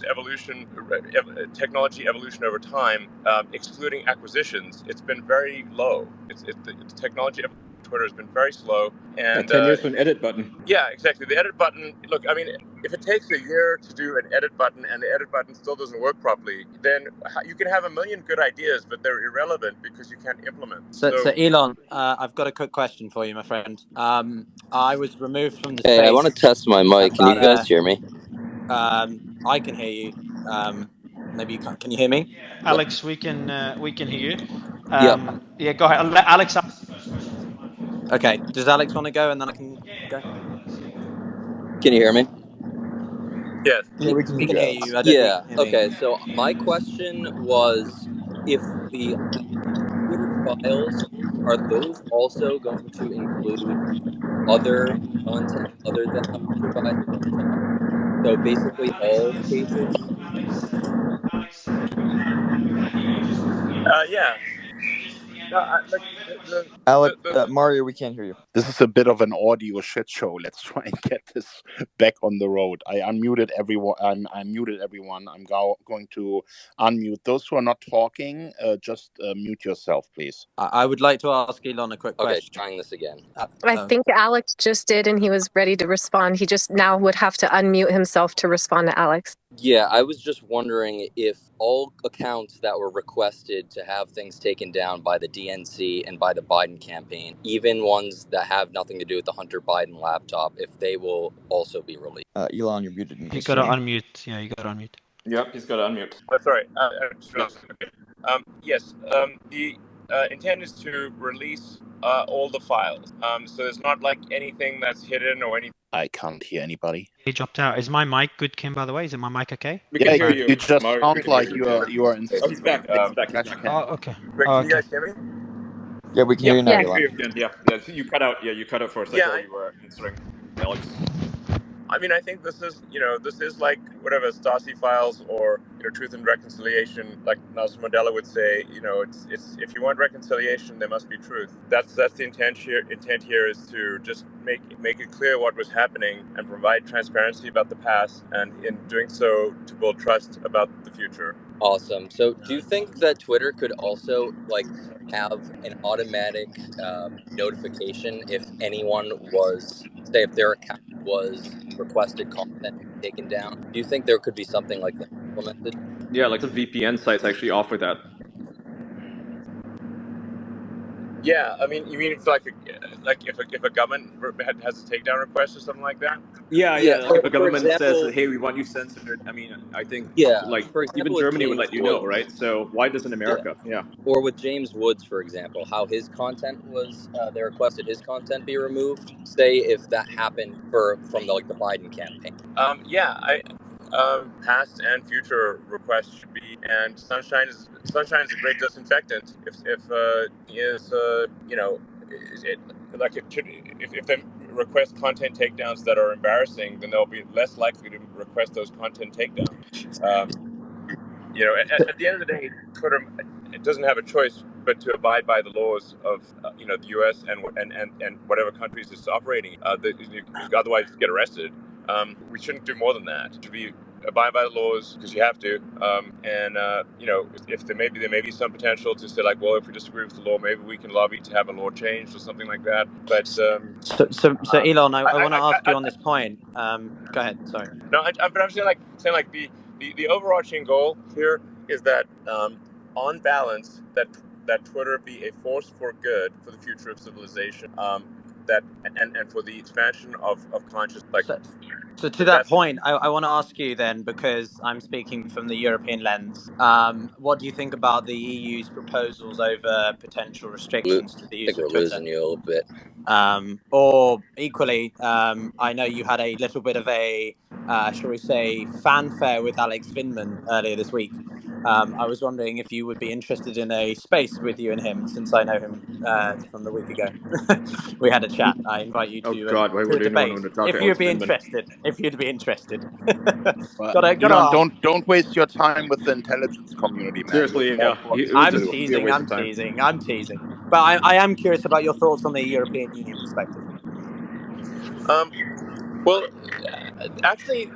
technology evolution over time, excluding acquisitions, it's been very low. The technology of Twitter has been very slow. And 10 years for an edit button. Yeah, exactly. The edit button, look, I mean, if it takes a year to do an edit button and the edit button still doesn't work properly, then you can have a million good ideas, but they're irrelevant because you can't implement. So Elon, I've got a quick question for you, my friend. I was removed from the space. Hey, I want to test my mic. Can you guys hear me? I can hear you. Maybe you can't. Can you hear me? Alex, we can hear you. Yeah, go ahead. Let Alex ask. Okay. Does Alex want to go, and then I can go? Can you hear me? Yes. Yeah, we can hear you. Okay. So my question was, if the Twitter files are those also going to include other content other than the Hunter Biden laptop? So basically all cases? Yeah. No, Alex, Mario, we can't hear you. This is a bit of an audio shit show. Let's try and get this back on the road. I unmuted everyone. I'm muted everyone. I'm going to unmute those who are not talking. Just mute yourself, please. I would like to ask Elon a quick question. Okay, trying this again. I think Alex just did, and he was ready to respond. He just now would have to unmute himself to respond to Alex. Yeah, I was just wondering if all accounts that were requested to have things taken down by the DNC and by the Biden campaign, even ones that have nothing to do with the Hunter Biden laptop, if they will also be released. Elon, you're muted. You gotta unmute. Yeah, you gotta unmute. Yep, he's got to unmute. Sorry. Okay. Yes. The intent is to release all the files. So it's not like anything that's hidden or anything. I can't hear anybody. He dropped out. Is my mic good, Kim? By the way, is it my mic okay? We can hear you. You just Mario, sound like you are in. Oh, he's back. He's back. Oh, okay. Rick, Oh, can you guys okay. hear me? Yeah, we can hear you now, Yeah. Elon. Yeah, you cut out. Yeah, you cut out for a second. Yeah, You were answering Alex. I mean, I think this is like whatever Stasi files or Truth and Reconciliation, like Nelson Mandela would say. It's if you want reconciliation, there must be truth. That's the intent here. Intent here is to just make it clear what was happening and provide transparency about the past, and in doing so, to build trust about the future. Awesome. So do you think that Twitter could also have an automatic notification if anyone was, say, if their account was requested content taken down? Do you think there could be something like that implemented? Yeah, like the VPN sites actually offer that. Yeah, I mean, you mean if if a government has a takedown request or something like that? Yeah. Like the government example, says, "Hey, we want you censored." I mean, I think for example, even with Germany would James let you know, Woods. right? So why doesn't America? Yeah. Or with James Woods, for example, how his content was, they requested his content be removed. Say if that happened from the Biden campaign. Past and future requests should be, and Sunshine is a great disinfectant. If they request content takedowns that are embarrassing, then they'll be less likely to request those content takedowns. At the end of the day, Twitter doesn't have a choice but to abide by the laws of the U.S. and whatever countries it's operating. Otherwise, you get arrested. We shouldn't do more than that. To be abide by the laws because you have to. If there may be some potential to say well, if we disagree with the law, maybe we can lobby to have a law changed or something like that. But so Elon, I want to ask you on this point. Go ahead. Sorry. No, but I'm saying the overarching goal here is that on balance that Twitter be a force for good for the future of civilization. And for the expansion of consciousness. So to that point, I want to ask you then, because I'm speaking from the European lens, what do you think about the EU's proposals over potential restrictions to the use of Twitter? I think we're losing you a little bit. Or equally, I know you had a little bit of a, shall we say, fanfare with Alex Vindman earlier this week. I was wondering if you would be interested in a space with you and him, since I know him from the week ago. We had a chat. I invite you to, why would to anyone debate want to talk if to you'd Alex be Vindman? interested. If you'd be interested. Elon, don't waste your time with the intelligence community, man. Seriously, yeah. I'm teasing. But I am curious about your thoughts from the European Union perspective. Well, actually,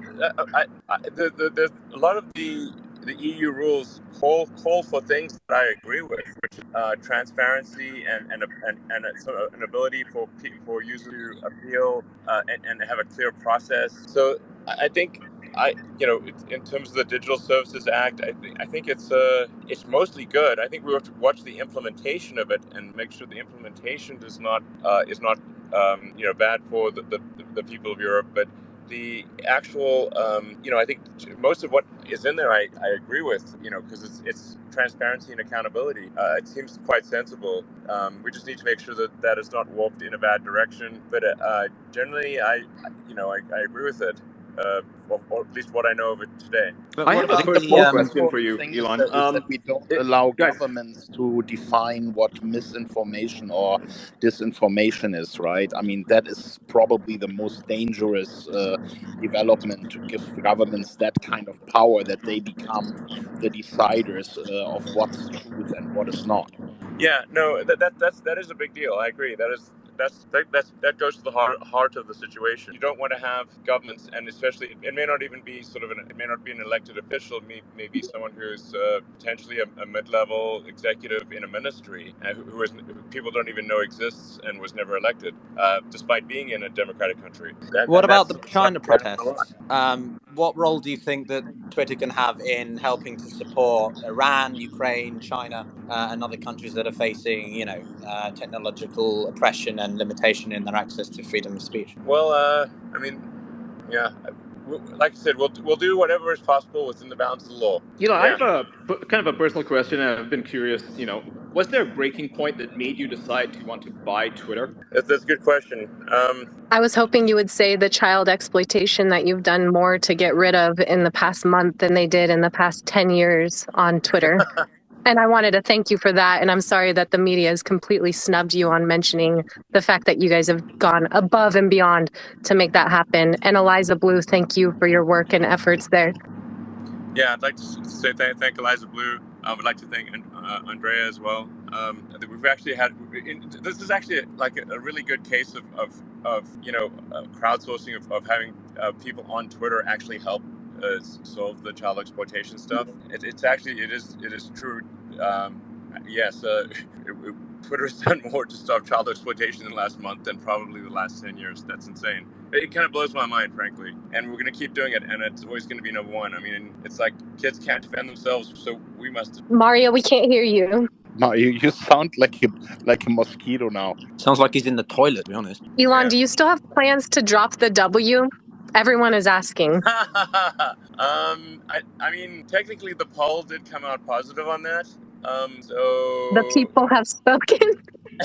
there's a lot of the EU rules call for things that I agree with, which is transparency and an ability for users to appeal and have a clear process. So I think in terms of the Digital Services Act, I think it's mostly good. I think we have to watch the implementation of it and make sure the implementation is not bad for the people of Europe, but the actual, I think most of what is in there, I agree with, because it's transparency and accountability. It seems quite sensible. We just need to make sure that it's not warped in a bad direction. But generally, I agree with it. or at least what I know of it today. But I what have a about The personal most the question for important you, thing Elon. is that we don't allow Guys, governments to define what misinformation or disinformation is, right? I mean, that is probably the most dangerous development, to give governments that kind of power that they become the deciders of what's truth and what is not. Yeah, no, that is a big deal. I agree. That goes to the heart of the situation. You don't want to have governments, and especially it may not even be it may not be an elected official, maybe someone who's potentially a mid-level executive in a ministry who people don't even know exists and was never elected, despite being in a democratic country. What about the That's China happening a lot. protests? What role do you think that Twitter can have in helping to support Iran, Ukraine, China, and other countries that are facing, technological oppression and limitation in their access to freedom of speech? Well, I mean, yeah, like I said, we'll do whatever is possible within the bounds of the law. I Yeah. have kind of a personal question, and I've been curious. Was there a breaking point that made you decide to want to buy Twitter? That's a good question. I was hoping you would say the child exploitation that you've done more to get rid of in the past month than they did in the past 10 years on Twitter. And I wanted to thank you for that. And I'm sorry that the media has completely snubbed you on mentioning the fact that you guys have gone above and beyond to make that happen. And Eliza Blue, thank you for your work and efforts there. Yeah, I'd like to say thank Eliza Blue. I would like to thank Andrea as well. We've actually had this is actually like a really good case of crowdsourcing of having people on Twitter actually help solve the child exploitation stuff. It is true. Yes, Twitter has done more to stop child exploitation in the last month than probably the last 10 years. That's insane. It kind of blows my mind, frankly. And we're going to keep doing it, and it's always going to be number one. I mean, it's like kids can't defend themselves, so we must. Mario, we can't hear you. No, you sound like a mosquito now. Sounds like he's in the toilet, to be honest. Elon, do you still have plans to drop the W? Everyone is asking. I mean, technically, the poll did come out positive on that. So The people have spoken.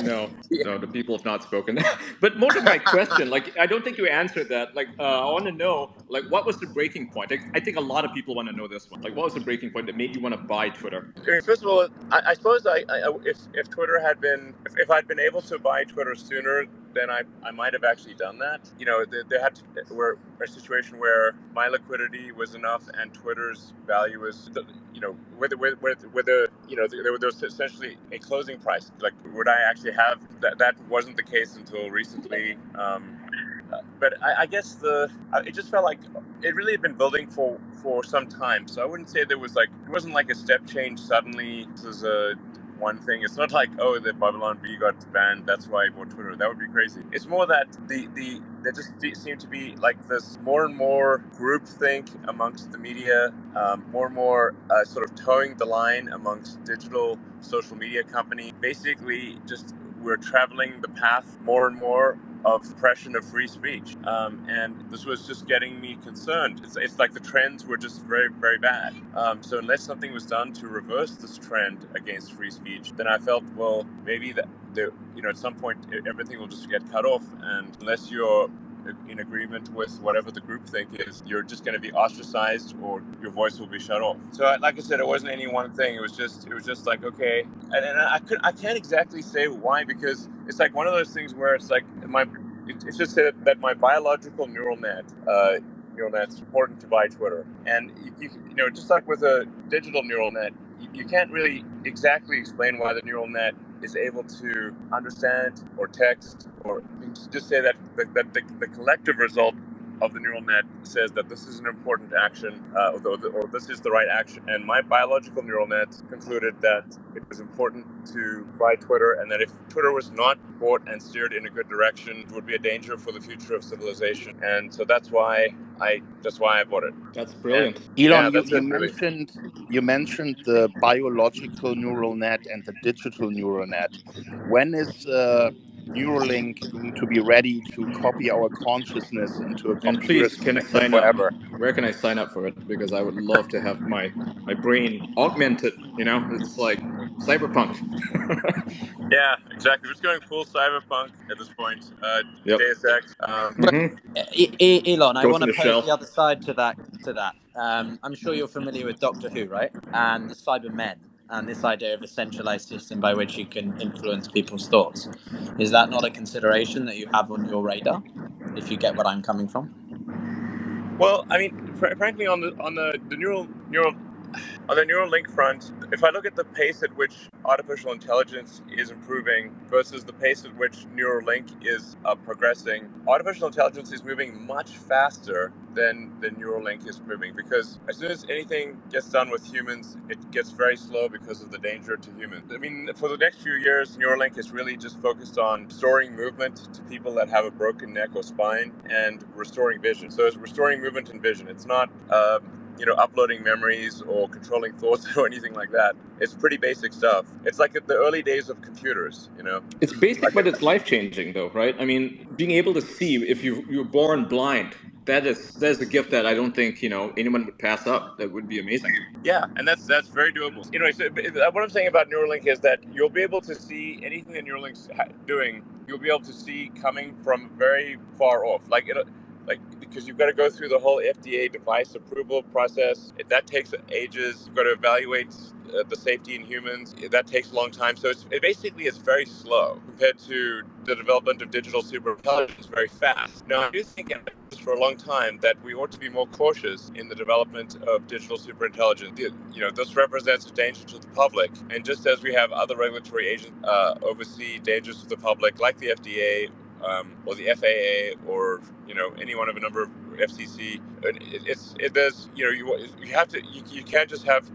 No, the people have not spoken. But more to my question, I don't think you answered that. I want to know, what was the breaking point? I think a lot of people want to know this one. What was the breaking point that made you want to buy Twitter? First of all, I suppose if Twitter had been, if I'd been able to buy Twitter sooner, then I might have actually done that. There had to were a situation where my liquidity was enough and Twitter's value was, there was essentially a closing price. Would I actually have that? That wasn't the case until recently. But I guess it just felt like it really had been building for some time. So I wouldn't say there was it wasn't like a step change suddenly. This is one thing. It's not like, oh, the Babylon Bee got banned, that's why I bought Twitter. That would be crazy. It's more that there just seemed to be this more and more groupthink amongst the media, more and more sort of towing the line amongst digital social media companies. Basically, just we're traveling the path more and more of suppression of free speech. And this was just getting me concerned. It's like the trends were just very, very bad. So unless something was done to reverse this trend against free speech, then I felt, well, maybe that at some point everything will just get cut off. And unless you're in agreement with whatever the groupthink is, you're just going to be ostracized or your voice will be shut off. So like I said, it wasn't any one thing. It was just like, okay. And I can't exactly say why, because it's like one of those things where it's like it's just that my biological neural net's important to buy Twitter. And you just like with a digital neural net, you can't really exactly explain why the neural net is able to understand or text, or just say that the collective result of the neural net says that this is an important action, or this is the right action. And my biological neural net concluded that it was important to buy Twitter, and that if Twitter was not bought and steered in a good direction, it would be a danger for the future of civilization. And so that's why I bought it. That's brilliant. Elon, you mentioned the biological neural net and the digital neural net. When is Neuralink going to be ready to copy our consciousness into a computer system forever? Where can I sign up for it? Because I would love to have my brain augmented. It's like Cyberpunk. Yeah, exactly. We're just going full cyberpunk at this point. Yep. Deus Ex. But Elon, I Ghost want in to the pose Shell. the other side to that. I'm sure you're familiar with Doctor Who, right? And the Cybermen, and this idea of a centralized system by which you can influence people's thoughts. Is that not a consideration that you have on your radar? If you get what I'm coming from. Well, I mean, frankly, on the Neuralink front, if I look at the pace at which artificial intelligence is improving versus the pace at which Neuralink is progressing, artificial intelligence is moving much faster than Neuralink is moving, because as soon as anything gets done with humans, it gets very slow because of the danger to humans. I mean, for the next few years, Neuralink is really just focused on restoring movement to people that have a broken neck or spine and restoring vision. So it's restoring movement and vision. It's not uploading memories or controlling thoughts or anything like that. It's pretty basic stuff. It's like the early days of computers, It's basic, but it's life-changing, though, right? I mean, being able to see if you're born blind, that is a gift that I don't think anyone would pass up. That would be amazing. Yeah, and that's very doable. Anyway, so what I'm saying about Neuralink is that you'll be able to see anything that Neuralink's doing. You'll be able to see coming from very far off, because you've got to go through the whole FDA device approval process. That takes ages. You've got to evaluate the safety in humans. That takes a long time. So it basically is very slow compared to the development of digital superintelligence. Very fast. Now, I do think for a long time that we ought to be more cautious in the development of digital superintelligence. This represents a danger to the public, and just as we have other regulatory agents oversee dangers to the public, like the FDA. Or the FAA, or any one of a number of FCC. You can't just have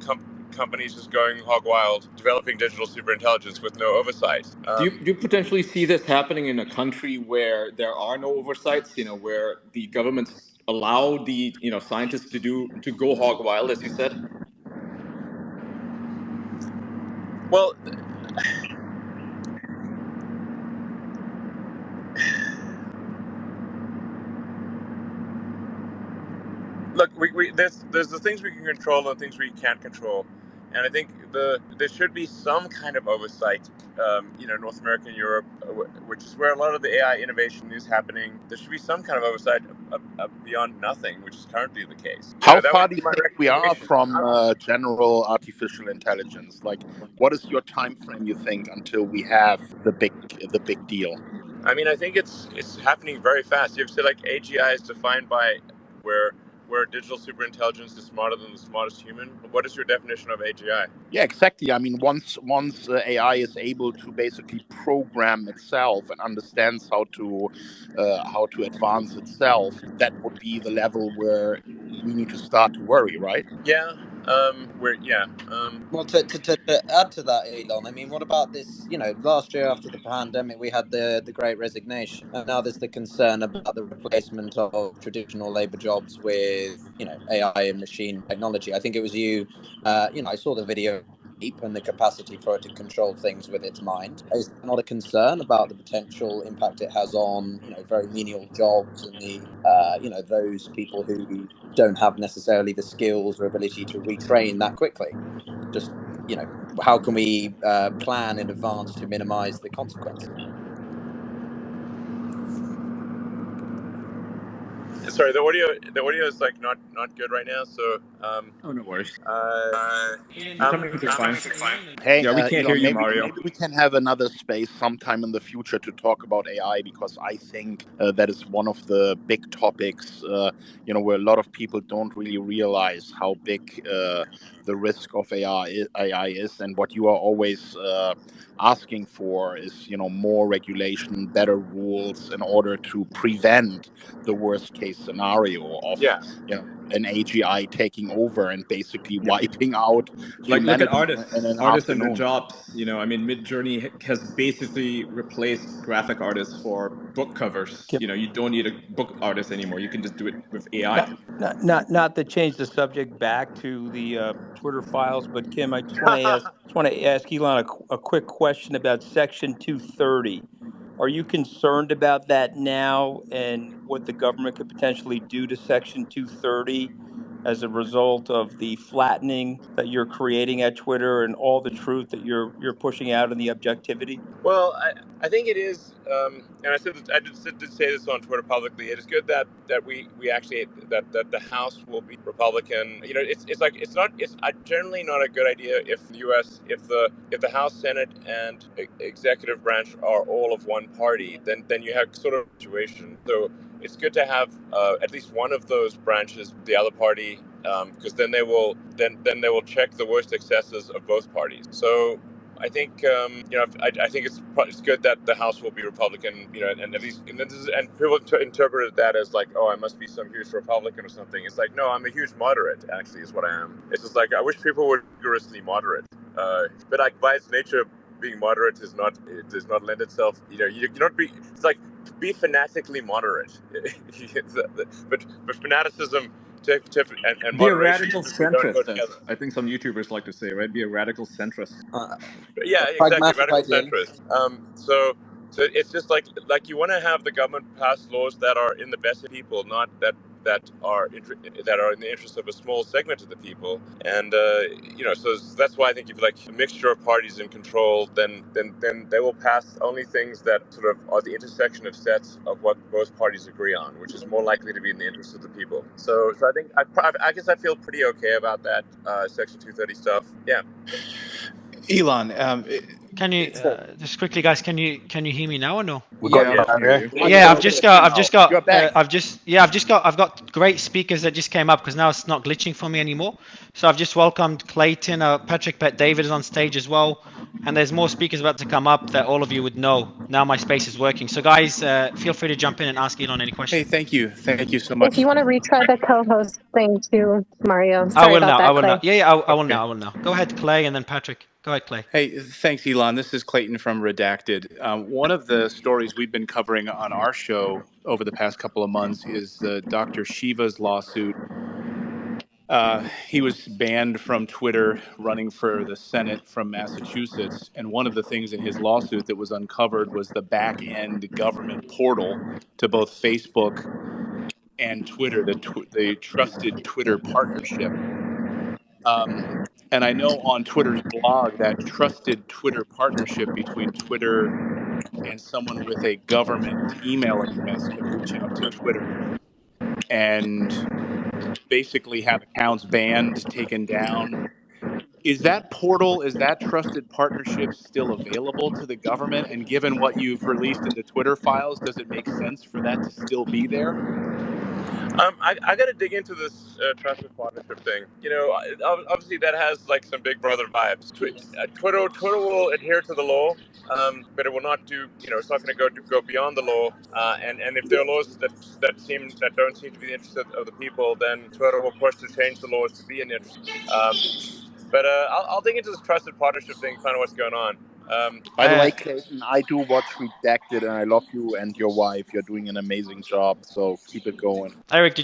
companies just going hog wild developing digital superintelligence with no oversight. Do you potentially see this happening in a country where there are no oversights? Where the governments allow the scientists to go hog wild, as you said? Well. Look, there's the things we can control and the things we can't control, and I think there should be some kind of oversight. North America and Europe, which is where a lot of the AI innovation is happening. There should be some kind of oversight beyond nothing, which is currently the case. How far do you think we are from general artificial intelligence? Like, what is your time frame, you think, until we have the big deal? I mean, I think it's happening very fast. You have to say, like, AGI is defined by where digital superintelligence is smarter than the smartest human. What is your definition of AGI? Yeah, exactly. I mean, once AI is able to basically program itself and understands how to advance itself, that would be the level where we need to start to worry, right? Yeah. Well, to add to that, Elon, I mean, what about this? Last year after the pandemic, we had the Great Resignation, and now there's the concern about the replacement of traditional labor jobs with AI and machine technology. I think it was you. I saw the video and the capacity for it to control things with its mind. Is that not a concern about the potential impact it has on very menial jobs and the those people who don't have necessarily the skills or ability to retrain that quickly? Just how can we plan in advance to minimize the consequences? Sorry, the audio is like not good right now. So oh, no worries. Hey, yeah, we can't hear you, Mario. Maybe we can have another space sometime in the future to talk about AI, because I think that is one of the big topics, where a lot of people don't really realize how big the risk of AI is, and what you are always asking for is, more regulation, better rules in order to prevent the worst case scenario of an AGI taking over and basically wiping out look humanity at artists in an and afternoon. their jobs. I mean, Midjourney has basically replaced graphic artists for book covers. You don't need a book artist anymore. You can just do it with AI. Not to change the subject back to the Twitter files, but Kim, I just want to ask Elon a quick question about Section 230. Are you concerned about that now, and what the government could potentially do to Section 230 as a result of the flattening that you're creating at Twitter and all the truth that you're pushing out and the objectivity? Well, I think it is, and I did say this on Twitter publicly. It is good that we actually that the House will be Republican. You know, it's generally not a good idea if the U.S. if the House, Senate, and executive branch are all of one party. Then you have sort of a situation. So it's good to have at least one of those branches, the other party, because then they will check the worst excesses of both parties. So I think I think it's good that the House will be Republican, and at least and people interpreted that as like, oh, I must be some huge Republican or something. It's like, no, I'm a huge moderate. Actually, is what I am. It's just like I wish people were rigorously moderate, but like by its nature, being moderate does not lend itself. You cannot be. It's like be fanatically moderate, but fanaticism. And Be a moderation radical don't go centrist, together. I think some YouTubers like to say, right? Be a radical centrist. Yeah, exactly. Radical centrist. So it's just like you want to have the government pass laws that are in the best of people, not that are in the interest of a small segment of the people. And so that's why I think if like a mixture of parties in control, then they will pass only things that sort of are the intersection of sets of what both parties agree on, which is more likely to be in the interest of the people. So I think I guess I feel pretty okay about that Section 230 stuff. Yeah. Elon, Can you just quickly, guys? Can you hear me now or no? yeah, Yeah, I've got great speakers that just came up because now it's not glitching for me anymore. So I've just welcomed Clayton, Patrick, Bet David is on stage as well, and there's more speakers about to come up that all of you would know. Now my space is working. So guys, feel free to jump in and ask Elon any questions. hey, thank you so much. If you want to retry the co-host thing too, Mario. I Sorry will about now. that, I will Clay. now. Yeah, I will now. I will now. Go ahead, Clay, and then Patrick. Go ahead, Clay. Hey, thanks, Elon. This is Clayton from Redacted. One of the stories we've been covering on our show over the past couple of months is Dr. Shiva's lawsuit. He was banned from Twitter running for the Senate from Massachusetts. And one of the things in his lawsuit that was uncovered was the back-end government portal to both Facebook and Twitter, the Trusted Twitter Partnership. And I know on Twitter's blog that Trusted Twitter Partnership between Twitter and someone with a government email address can reach out to Twitter and basically have accounts banned, taken down. Is that portal, is that Trusted Partnership still available to the government? And given what you've released in the Twitter files, does it make sense for that to still be there? I got to dig into this trusted partnership thing. Obviously that has like some Big Brother vibes. Twitter will adhere to the law, but it will not do. It's not going to go beyond the law. And if there are laws that don't seem to be the interest of the people, then Twitter will push to change the laws to be in the interest. But I'll dig into this trusted partnership thing, find out what's going on. By the way, Clayton, I do watch Redacted, and I love you and your wife. You're doing an amazing job, so keep it going. Eric,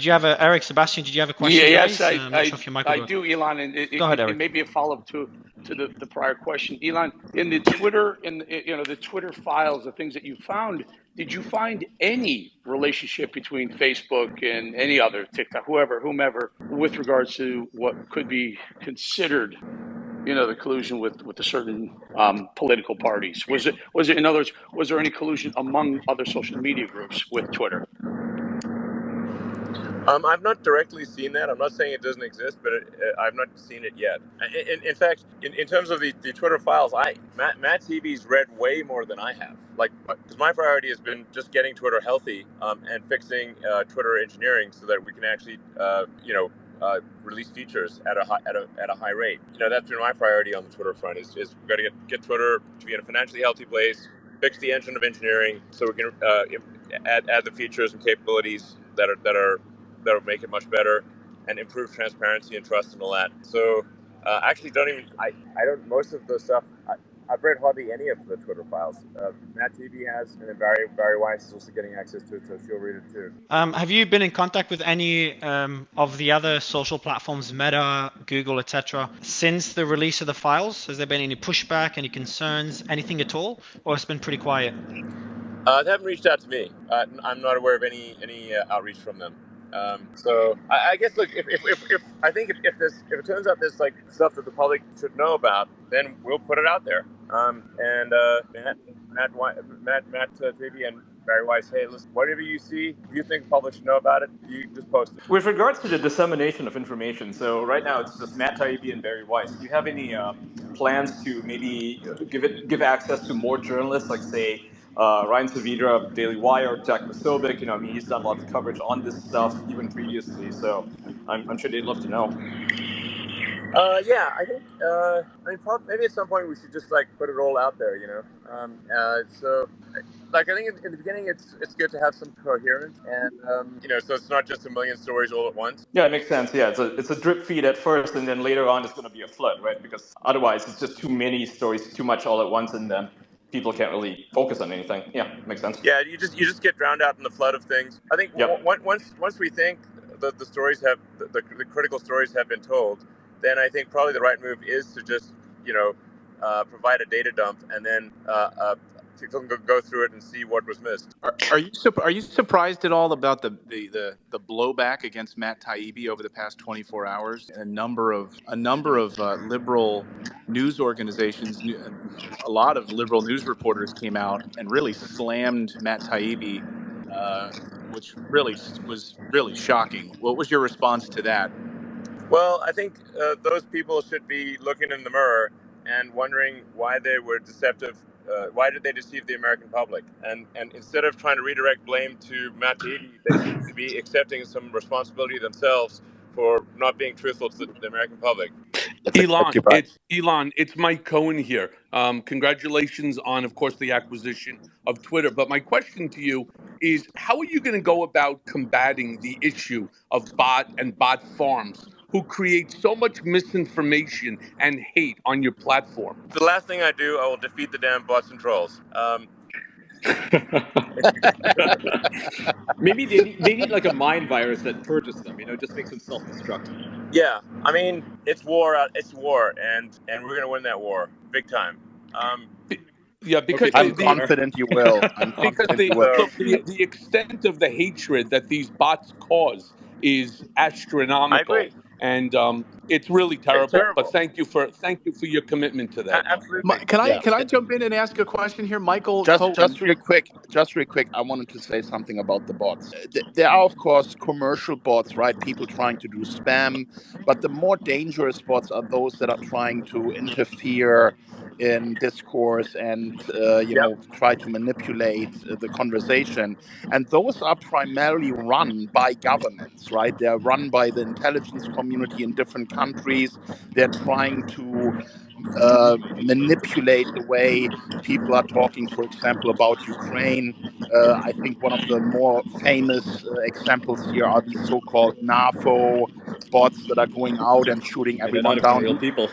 Sebastian, did you have a question? Yeah, yes, I do, Elon, and Go ahead, Eric. it may be a follow-up to the prior question. Elon, in the Twitter, the Twitter files, the things that you found, did you find any relationship between Facebook and any other TikTok, whomever, with regards to what could be considered, the collusion with the certain political parties? Was it, in other words, was there any collusion among other social media groups with Twitter? I've not directly seen that. I'm not saying it doesn't exist, but I've not seen it yet. In fact, in terms of the Twitter files, Matt TV's read way more than I have. Because my priority has been just getting Twitter healthy and fixing Twitter engineering so that we can actually, release features at a high rate. That's been my priority on the Twitter front. Is we've got to get Twitter to be in a financially healthy place, fix the engine of engineering, so we can add the features and capabilities that'll make it much better and improve transparency and trust and all that. So actually most of the stuff, I've read hardly any of the Twitter files. Matt TV has, and then Barry Weiss is also getting access to it, so she'll read it too. Have you been in contact with any of the other social platforms, Meta, Google, etc., since the release of the files? Has there been any pushback, any concerns, anything at all, or it's been pretty quiet? They haven't reached out to me. I'm not aware of any outreach from them. So I guess look, if I think if it turns out there's like stuff that the public should know about, then we'll put it out there. And Matt Taibbi and Barry Weiss, hey, listen, whatever you see, if you think the public should know about it, you just post it. With regards to the dissemination of information, so right now it's just Matt Taibbi and Barry Weiss. Do you have any plans to maybe give access to more journalists, like say Ryan Saavedra of Daily Wire, Jack Posobiec? I mean, he's done lots of coverage on this stuff even previously, so I'm sure they'd love to know. Yeah, I think maybe at some point we should just like put it all out there, So, like, I think in the beginning it's good to have some coherence, and so it's not just a million stories all at once. Yeah, it makes sense. Yeah, it's a drip feed at first, and then later on it's going to be a flood, right? Because otherwise it's just too many stories, too much all at once, and then people can't really focus on anything. Yeah, makes sense. Yeah, you just get drowned out in the flood of things. I think once we think the stories have the critical stories have been told, then I think probably the right move is to just provide a data dump and then people can go through it and see what was missed. Are you surprised at all about the blowback against Matt Taibbi over the past 24 hours? A number of liberal news organizations, a lot of liberal news reporters came out and really slammed Matt Taibbi, which really was really shocking. What was your response to that? Well, I think those people should be looking in the mirror and wondering why they were deceptive. Why did they deceive the American public? And instead of trying to redirect blame to Matt Taibbi, they seem to be accepting some responsibility themselves for not being truthful to the American public. Elon, it's Mike Cohen here. Congratulations on, of course, the acquisition of Twitter. But my question to you is, how are you going to go about combating the issue of bot farms who create so much misinformation and hate on your platform? The last thing I do, I will defeat the damn bots and trolls. Maybe they need like a mind virus that purges them. Just makes them self-destruct. Yeah, I mean, it's war, and we're gonna win that war big time. Yeah, because I'm confident you will. The extent of the hatred that these bots cause is astronomical. I agree. And it's really terrible. But thank you for your commitment to that. Absolutely. Can I jump in and ask a question here, Michael? Just real quick. I wanted to say something about the bots. There are, of course, commercial bots, right? People trying to do spam, but the more dangerous bots are those that are trying to interfere in discourse and try to manipulate the conversation. And those are primarily run by governments, right? They're run by the intelligence community in different countries. They're trying to manipulate the way people are talking, for example, about Ukraine. I think one of the more famous examples here are these so-called NAFO bots that are going out and shooting everyone down. Real people.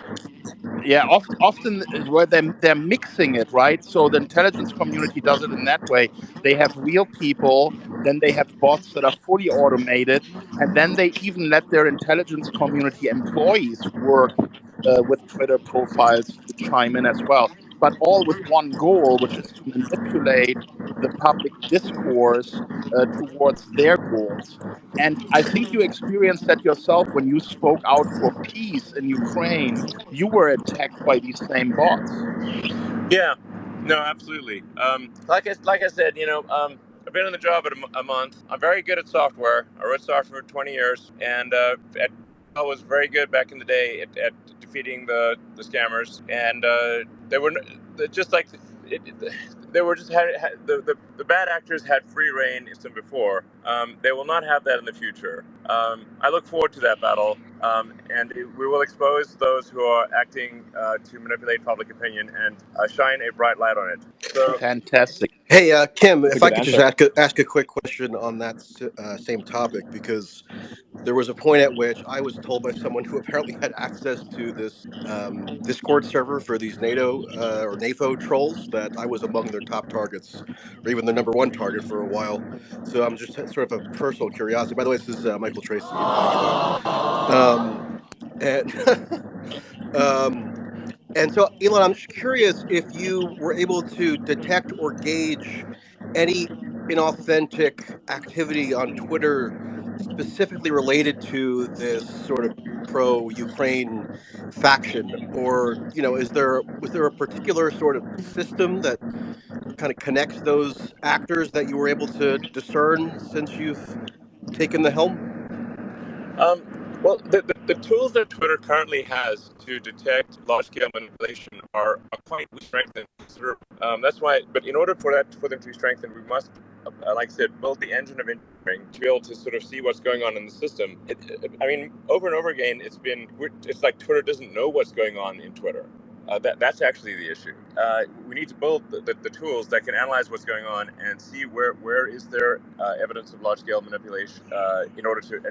Yeah, often where they're mixing it, right? So the intelligence community does it in that way. They have real people, then they have bots that are fully automated, and then they even let their intelligence community employees work with Twitter profiles to chime in as well. But all with one goal, which is to manipulate the public discourse towards their goals. And I think you experienced that yourself when you spoke out for peace in Ukraine. You were attacked by these same bots. Yeah, no, absolutely. Like I said, I've been in the job a month. I'm very good at software. I wrote software for 20 years, and I was very good back in the day at defeating the scammers. And they were just like they were just the bad actors had free reign some before. They will not have that in the future. I look forward to that battle, and we will expose those who are acting to manipulate public opinion and shine a bright light on it. So, fantastic. Hey, Kim, if I could just ask a quick question on that same topic, because there was a point at which I was told by someone who apparently had access to this Discord server for these NATO or NAFO trolls that I was among their top targets, or even the number one target for a while. So I'm just sort of a personal curiosity. By the way, this is Michael Tracy. And so, Elon, I'm just curious if you were able to detect or gauge any inauthentic activity on Twitter specifically related to this sort of pro-Ukraine faction, or was there a particular sort of system that kind of connects those actors that you were able to discern since you've taken the helm? Well, the tools that Twitter currently has to detect large-scale manipulation are quite strengthened. That's why. But in order for them to be strengthened, we must, like I said, build the engine of engineering to be able to sort of see what's going on in the system. I mean, over and over again, it's like Twitter doesn't know what's going on in Twitter. That's actually the issue. We need to build the tools that can analyze what's going on and see where is there evidence of large-scale manipulation in order to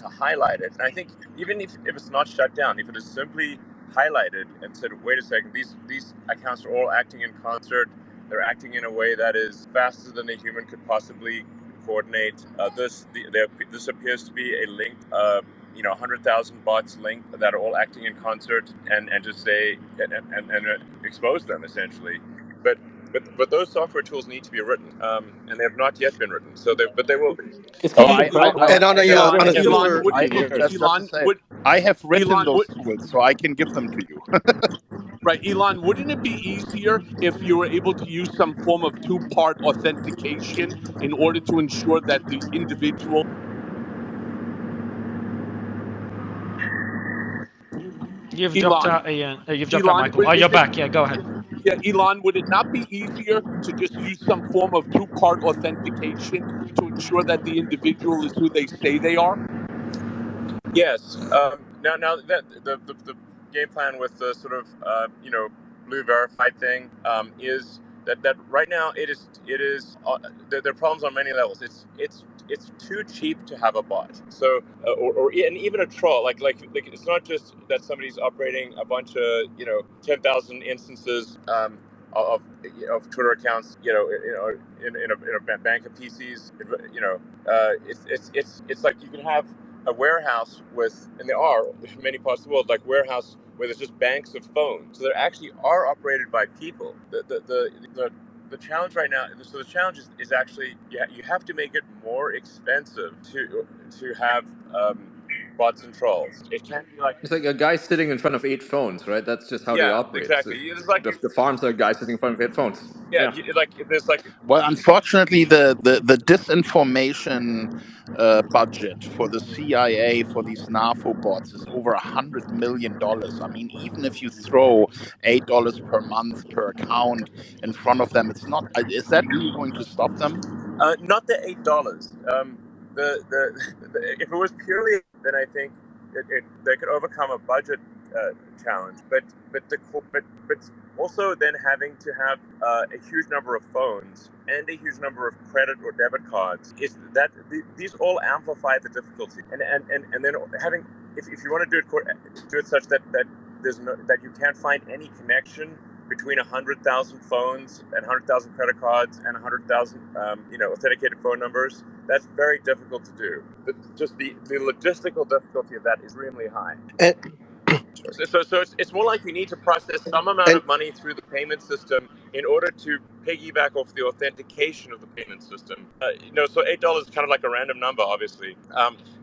highlight it. And I think even if it's not shut down, if it is simply highlighted and said, wait a second, these accounts are all acting in concert, they're acting in a way that is faster than a human could possibly coordinate. This appears to be a link. 100,000 bots linked that are all acting in concert, and just say and expose them essentially. But those software tools need to be written, and they have not yet been written. But they will be. I have written those tools, so I can give them to you. Right, Elon, wouldn't it be easier if you were able to use some form of two-part authentication in order to ensure that the individual... You've dropped out, Ian. You've dropped out, Michael. Oh, you're back. Yeah, go ahead. Yeah, Elon, would it not be easier to just use some form of two-part authentication to ensure that the individual is who they say they are? Yes. Now that the game plan with the sort of blue verified thing is that right now it is there are problems on many levels. It's too cheap to have a bot. So and even a troll. Like it's not just that somebody's operating a bunch of 10,000 instances of Twitter accounts, in a bank of PCs. It's like you can have a warehouse with, and there are in many parts of the world, like warehouse where there's just banks of phones. So they actually are operated by people. The challenge right now, so the challenge is actually you have to make it more expensive to have bots and trolls. It can't be like it's like a guy sitting in front of 8 phones, right? That's just how they operate. Exactly. It's like the farms are guys sitting in front of 8 phones. Well, unfortunately, the disinformation budget for the CIA for these NAFO bots is over $100 million. I mean, even if you throw $8 per month per account in front of them, it's not. Is that really going to stop them? Not the $8. If it was purely, then I think they could overcome a budget challenge. But also then having to have a huge number of phones and a huge number of credit or debit cards these all amplify the difficulty. And then having if you want to do it such that that you can't find any connection between 100,000 phones and 100,000 credit cards and 100,000 authenticated phone numbers, that's very difficult to do. Just the logistical difficulty of that is extremely high. So it's more like we need to process some amount of money through the payment system in order to piggyback off the authentication of the payment system. So $8 is kind of like a random number, obviously.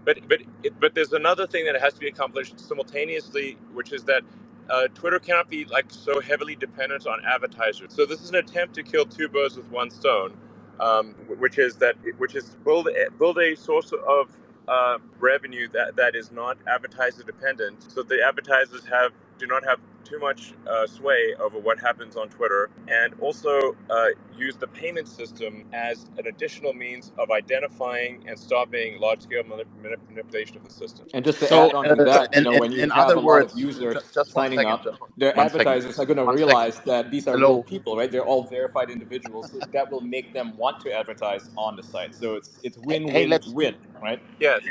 But there's another thing that has to be accomplished simultaneously, which is that Twitter cannot be so heavily dependent on advertisers. So this is an attempt to kill two birds with one stone, which is build a source of revenue that is not advertiser dependent, so the advertisers do not have too much sway over what happens on Twitter, and also use the payment system as an additional means of identifying and stopping large-scale manipulation of the system. And just to add on to that, when you have a lot of users signing up, their advertisers are going to realize that these are real people, right? They're all verified individuals. So that will make them want to advertise on the site. So it's win-win-win, right? Yes.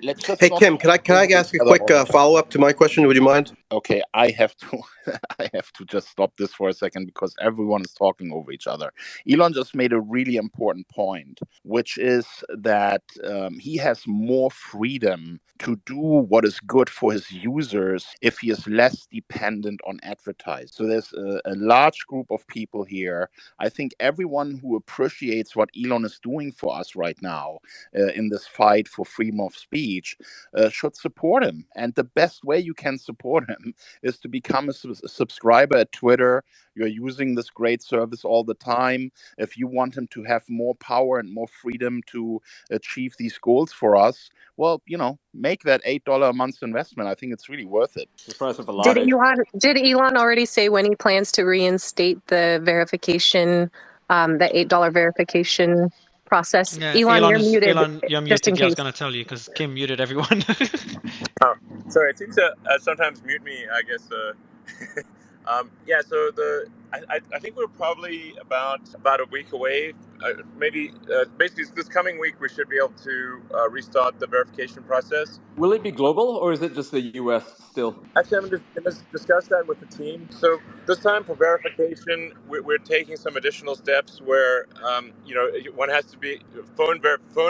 let's just Hey Kim, can I ask a quick follow up to my question? Would you mind? Okay, I have to just stop this for a second because everyone is talking over each other. Elon just made a really important point, which is that he has more freedom to do what is good for his users if he is less dependent on advertising. So there's a large group of people here. I think everyone who appreciates what Elon is doing for us right now in this fight for freedom of speech should support him. And the best way you can support him is to become a subscriber at Twitter. You're using this great service all the time. If you want him to have more power and more freedom to achieve these goals for us, well, make that $8 a month investment. I think it's really worth it. The price of a latte. Did Elon already say when he plans to reinstate the verification, the $8 verification process? Yeah, Elon, you're muted. Elon, you're just in muted. Yeah, I was case. going to tell you because Kim muted everyone. Oh, sorry, it seems to sometimes mute me, I guess. Yeah, so I think we're probably about a week away. Maybe basically this coming week we should be able to restart the verification process. Will it be global or is it just the US still? Actually, I'm going to discuss that with the team. So this time for verification, we're taking some additional steps where one has to be phone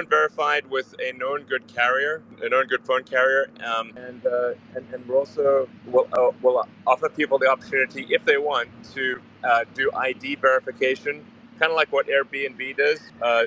verified with a known good phone carrier, and we're also will offer people the opportunity if they want to do ID verification. Kind of like what Airbnb does,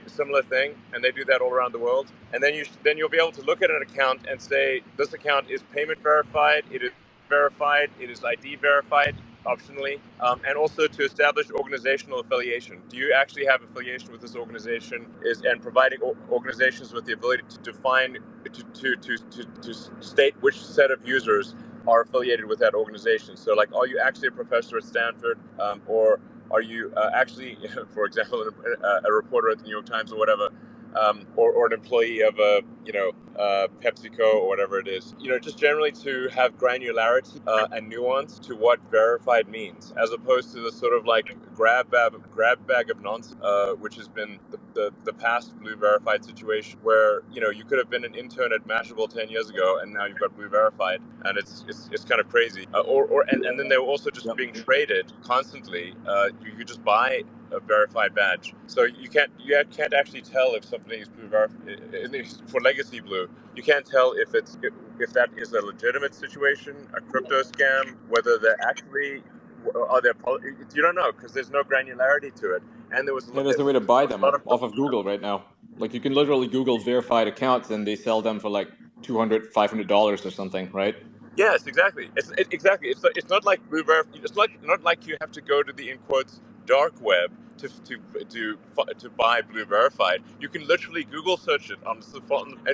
similar thing, and they do that all around the world. And then you'll be able to look at an account and say, this account is payment verified, it is verified, it is ID verified, optionally, and also to establish organizational affiliation. Do you actually have affiliation with this organization? And providing organizations with the ability to define, to state which set of users are affiliated with that organization. So, like, are you actually a professor at Stanford, or are you actually, for example, a reporter at the New York Times or whatever, or an employee of PepsiCo or whatever it is? Just generally to have granularity and nuance to what verified means, as opposed to the sort of like grab bag of nonsense, which has been the past Blue Verified situation, where you could have been an intern at Mashable 10 years ago, and now you've got Blue Verified, and it's kind of crazy. And then they were also just being traded constantly. You just buy a verified badge, so you can't actually tell if something is Blue Verified. For Legacy Blue, you can't tell if that is a legitimate situation, a crypto scam, whether they're actually you don't know because there's no granularity to it. And there's a way to buy them off of Google right now. Like you can literally Google verified accounts and they sell them for like $200, $500 or something, right? Yes, exactly. It's not like Blue Verified. It's not like you have to go to the, in quotes, dark web to buy Blue Verified. You can literally Google search it and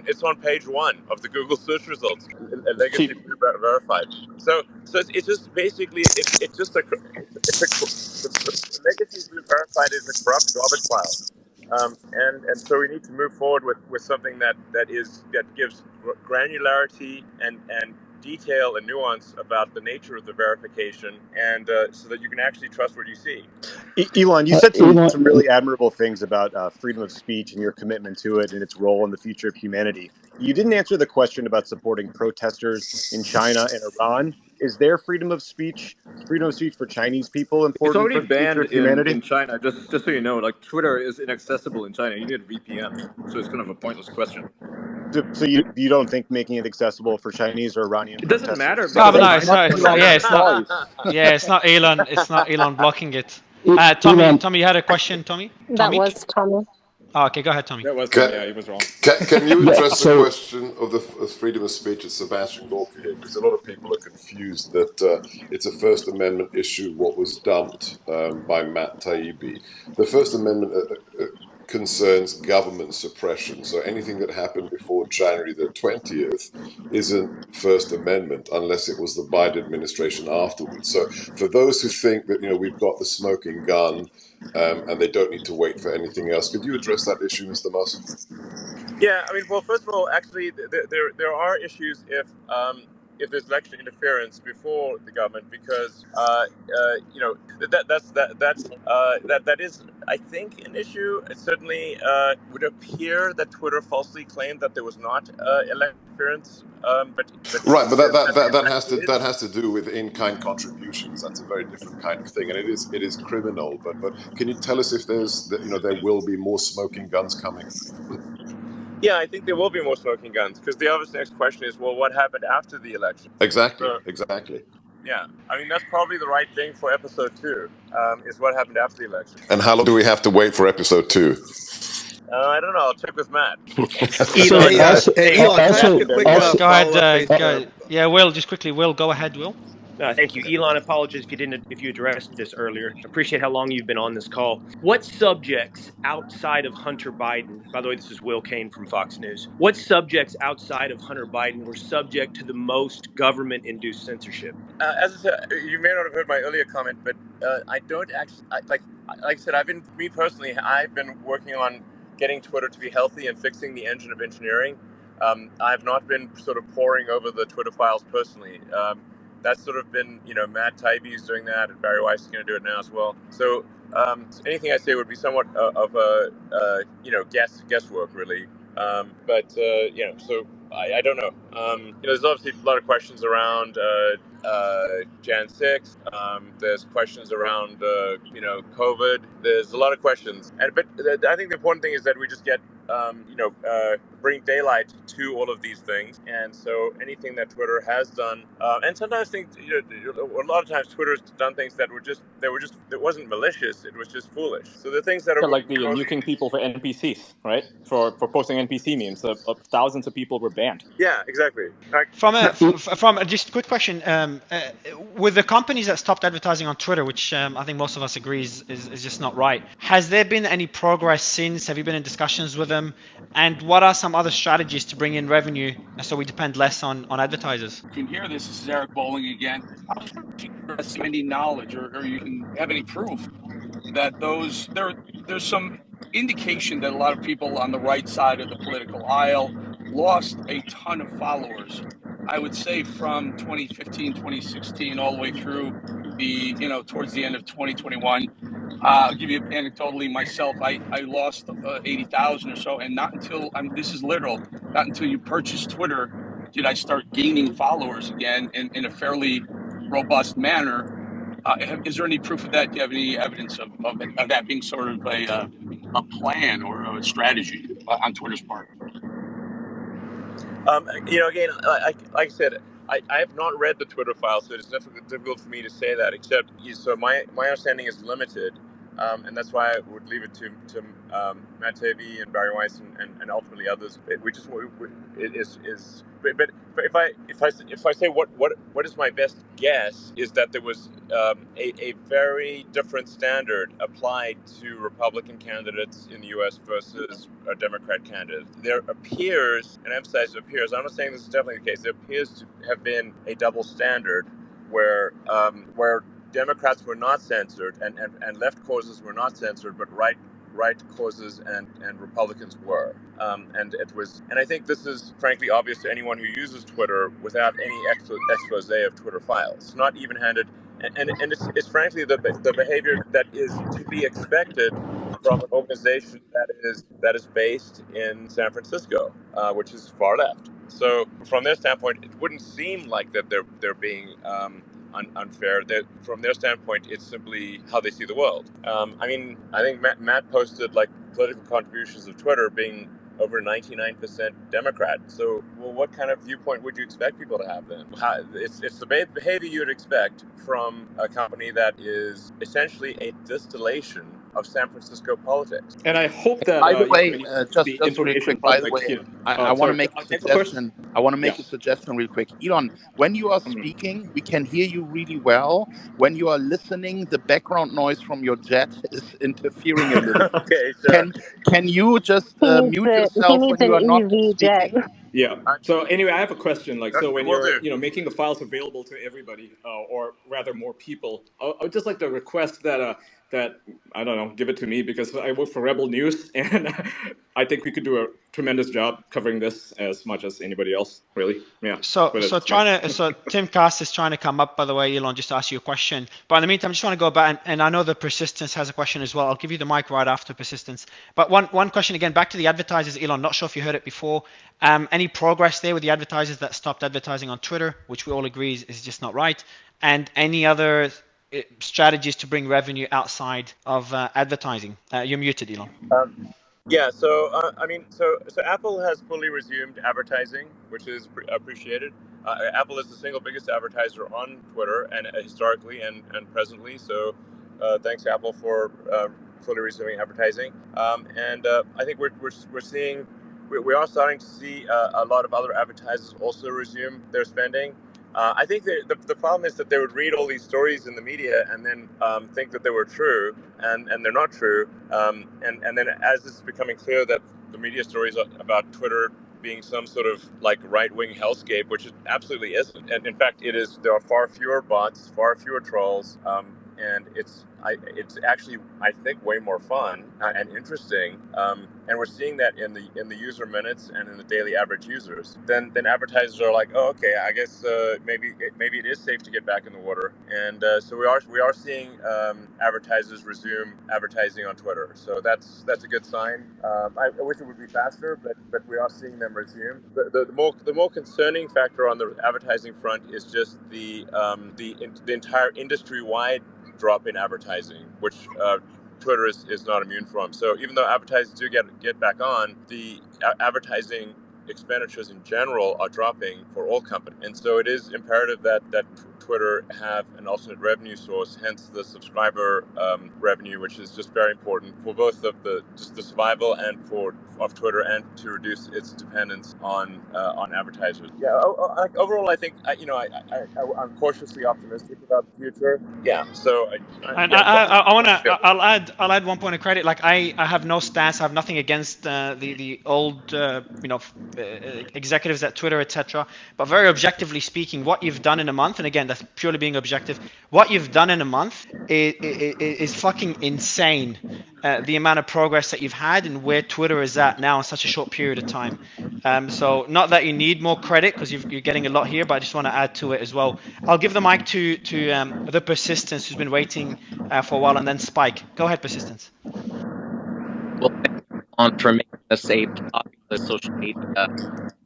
it's on page 1 of the Google search results. Legacy Blue Verified. So it's just basically the Legacy Blue Verified is a corrupt garbage pile. And so we need to move forward with something that gives granularity and detail and nuance about the nature of the verification, and so that you can actually trust what you see. Elon, you said some really admirable things about freedom of speech and your commitment to it and its role in the future of humanity. You didn't answer the question about supporting protesters in China and Iran. Is there freedom of speech for Chinese people important for the future of humanity? In China, just so you know, like Twitter is inaccessible in China. You need a VPN, so it's kind of a pointless question. So you don't think making it accessible for Chinese or Iranian protesters? It doesn't matter. It's not Elon. It's not Elon blocking it. Tommy, you had a question, Tommy? That was Tommy. Oh, okay, go ahead, Tommy. That was he was wrong. Can you address the question of the freedom of speech at Sebastian Gorka here? Because a lot of people are confused that it's a First Amendment issue, what was dumped by Matt Taibbi. The First Amendment concerns government suppression. So anything that happened before January the 20th isn't First Amendment unless it was the Biden administration afterwards. So for those who think that, we've got the smoking gun and they don't need to wait for anything else, could you address that issue, Mr. Musk? Yeah, I mean, well, first of all, actually, there are issues if if there's election interference before the government, because that is, I think, an issue. It certainly would appear that Twitter falsely claimed that there was not election interference, but Right, but it that is. has to do with in-kind contributions. That's a very different kind of thing, and it is criminal. But can you tell us if there will be more smoking guns coming? Yeah, I think there will be more smoking guns, because the obvious next question is, well, what happened after the election? Exactly. Yeah, I mean, that's probably the right thing for episode 2, is what happened after the election. And how long do we have to wait for episode 2? I don't know. I'll check with Matt. Elon, can I ask a quick follow-up? Yeah, Will, just quickly. Will, go ahead, Will. Thank you, Elon. Apologies if you addressed this earlier. Appreciate how long you've been on this call. What subjects outside of Hunter Biden? By the way, this is Will Kane from Fox News. What subjects outside of Hunter Biden were subject to the most government-induced censorship? As I said, you may not have heard my earlier comment, but I don't actually like I said. I've been working on getting Twitter to be healthy and fixing the engine of engineering. I've not been sort of poring over the Twitter files personally. That's sort of been, Matt Taibbi is doing that, and Barry Weiss is going to do it now as well. So anything I say would be somewhat of a guesswork, really. So I don't know. There's obviously a lot of questions around Jan 6. There's questions around COVID. There's a lot of questions, but I think the important thing is that we just get bring daylight to all of these things. And so anything that Twitter has done, and sometimes things, a lot of times Twitter's done things that it wasn't malicious, it was just foolish. So the things that are like the nuking people for NPCs, right? For posting NPC memes, thousands of people were banned. Yeah, exactly. From just a quick question, with the companies that stopped advertising on Twitter, which I think most of us agree is just not right, has there been any progress since? Have you been in discussions with them? And what are some other strategies to bring in revenue so we depend less on advertisers? You can hear this is Eric Bowling again. I was wondering if you have any knowledge or you can have any proof that there's some indication that a lot of people on the right side of the political aisle lost a ton of followers. I would say from 2015, 2016, all the way through towards the end of 2021. I'll give you anecdotally myself. I lost 80,000 or so, and not until this is literal. Not until you purchased Twitter did I start gaining followers again in a fairly robust manner. Is there any proof of that? Do you have any evidence of that being sort of a plan or a strategy on Twitter's part? Again, like I said, I have not read the Twitter file, so it's difficult for me to say that. Except, so my understanding is limited, and that's why I would leave it to Matt Taibbi and Barry Weiss and ultimately others. But if I say what is my best guess is that there was a very different standard applied to Republican candidates in the U.S. versus a Democrat candidate. There appears, and I emphasize appears, I'm not saying this is definitely the case, there appears to have been a double standard where Democrats were not censored and left causes were not censored, but right causes and Republicans were. And I think this is frankly obvious to anyone who uses Twitter without any expose of Twitter files. It's not even-handed, and it's frankly the behavior that is to be expected from an organization that is based in San Francisco, which is far left. So from their standpoint, it wouldn't seem like that they're being unfair. From their standpoint, it's simply how they see the world. I think Matt posted like political contributions of Twitter being over 99% Democrat. So, well, what kind of viewpoint would you expect people to have then? It's the behavior you'd expect from a company that is essentially a distillation of San Francisco politics. And I hope that, by the way, just really quick. By the way, I want to make a suggestion. I want to make a suggestion real quick. Elon, when you are speaking, we can hear you really well. When you are listening, the background noise from your jet is interfering a little. Okay, sure. Can you just mute yourself when you are not speaking? Yeah. So anyway, I have a question. So when you're making the files available to everybody, or rather more people, I would just like to request that that, I don't know, give it to me, because I work for Rebel News, and I think we could do a tremendous job covering this as much as anybody else, really. Yeah. So Tim Cast is trying to come up, by the way, Elon, just to ask you a question. But in the meantime, I just want to go back, and I know the Persistence has a question as well. I'll give you the mic right after Persistence. But one question again, back to the advertisers, Elon. Not sure if you heard it before. Any progress there with the advertisers that stopped advertising on Twitter, which we all agree is just not right, and any other strategies to bring revenue outside of advertising? You're muted, Elon. Yeah, so so Apple has fully resumed advertising, which is appreciated. Apple is the single biggest advertiser on Twitter, and historically and presently. So thanks, Apple, for fully resuming advertising. And I think we're seeing we are starting to see a lot of other advertisers also resume their spending. I think the problem is that they would read all these stories in the media and then think that they were true, and they're not true. And then as it's becoming clear that the media stories about Twitter being some sort of like right-wing hellscape, which it absolutely isn't. And in fact, it is. There are far fewer bots, far fewer trolls, and it's actually, I think, way more fun and interesting. And we're seeing that in the user minutes and in the daily average users. Then advertisers are like, oh, okay, I guess maybe it is safe to get back in the water. And so we are seeing advertisers resume advertising on Twitter. So that's a good sign. I wish it would be faster, but we are seeing them resume. The more concerning factor on the advertising front is just the entire industry-wide drop in advertising, which Twitter is not immune from. So even though advertisers do get back on, the advertising expenditures in general are dropping for all companies. And so it is imperative that Twitter have an alternate revenue source, hence the subscriber revenue, which is just very important for both of the survival and of Twitter, and to reduce its dependence on advertisers. Yeah, overall, I think I'm cautiously optimistic about the future. Yeah, so I'll add one point of credit. Like I have no stance. I have nothing against the old executives at Twitter, etc. But very objectively speaking, what you've done in a month, and again, that's purely being objective, what you've done in a month is fucking insane. The amount of progress that you've had and where Twitter is at now in such a short period of time. So not that you need more credit, because you're getting a lot here, but I just want to add to it as well. I'll give the mic to the Persistence, who's been waiting for a while, and then Spike. Go ahead, Persistence. Well, for making this a popular social media.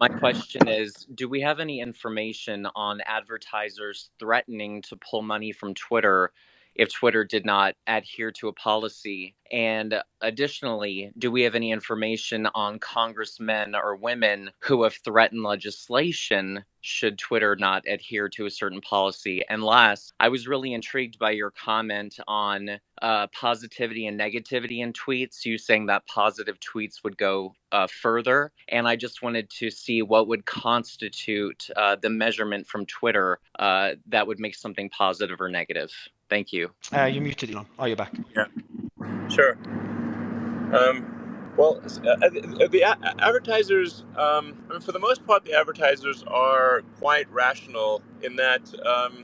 My question is, do we have any information on advertisers threatening to pull money from Twitter if Twitter did not adhere to a policy? And additionally, do we have any information on congressmen or women who have threatened legislation should Twitter not adhere to a certain policy? And last, I was really intrigued by your comment on positivity and negativity in tweets, you saying that positive tweets would go further. And I just wanted to see what would constitute the measurement from Twitter that would make something positive or negative. Thank you. You're muted, Elon. Oh, you're back. Yeah, sure. Well, the advertisers, for the most part, the advertisers are quite rational in that,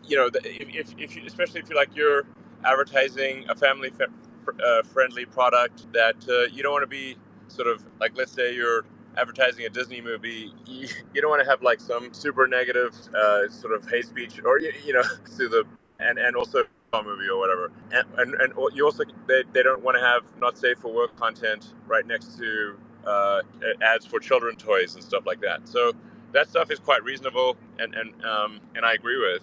if especially if you're advertising a family-friendly product, that you don't want to be sort of like, let's say you're advertising a Disney movie, you don't want to have like some super negative sort of hate speech, or to the and also movie or whatever, and you also they don't want to have not safe for work content right next to ads for children toys and stuff like that. So that stuff is quite reasonable, and I agree with.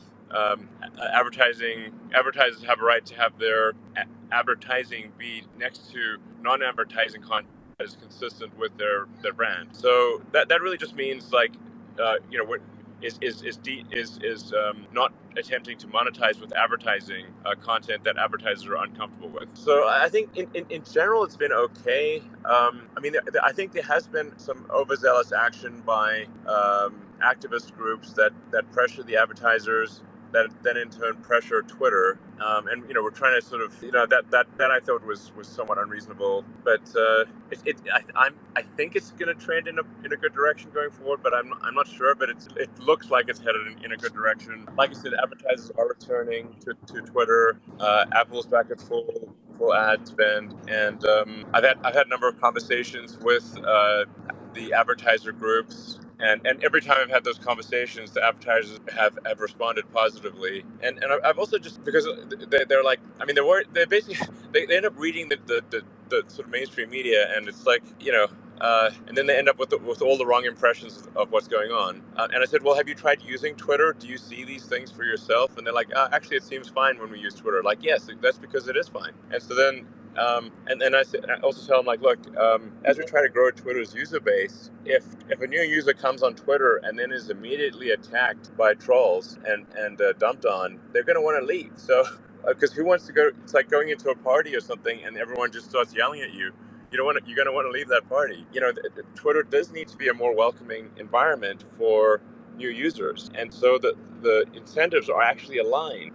Advertisers have a right to have their advertising be next to non-advertising content that is consistent with their brand. So that really just means like is not attempting to monetize with advertising content that advertisers are uncomfortable with. So I think in general it's been okay. I think there has been some overzealous action by activist groups that pressure the advertisers, that then in turn pressure Twitter, and we're trying to sort of that I thought was somewhat unreasonable, but I think it's going to trend in a good direction going forward, but I'm not sure, but it looks like it's headed in a good direction. Like I said, advertisers are returning to Twitter. Apple's back at full full ad spend, and I've had a number of conversations with the advertiser groups. And every time I've had those conversations, the advertisers have responded positively. And I've also just, because they're like, I mean, they're basically, they end up reading the sort of mainstream media, and it's like, and then they end up with all the wrong impressions of what's going on. And I said, well, have you tried using Twitter? Do you see these things for yourself? And they're like, actually, it seems fine when we use Twitter. Like, yes, that's because it is fine. And so then, and then I also tell them, like, look, as we try to grow Twitter's user base, if a new user comes on Twitter and then is immediately attacked by trolls and dumped on, they're going to want to leave. So, because who wants to go? It's like going into a party or something and everyone just starts yelling at you. You're going to want to leave that party. Twitter does need to be a more welcoming environment for new users, and so the incentives are actually aligned.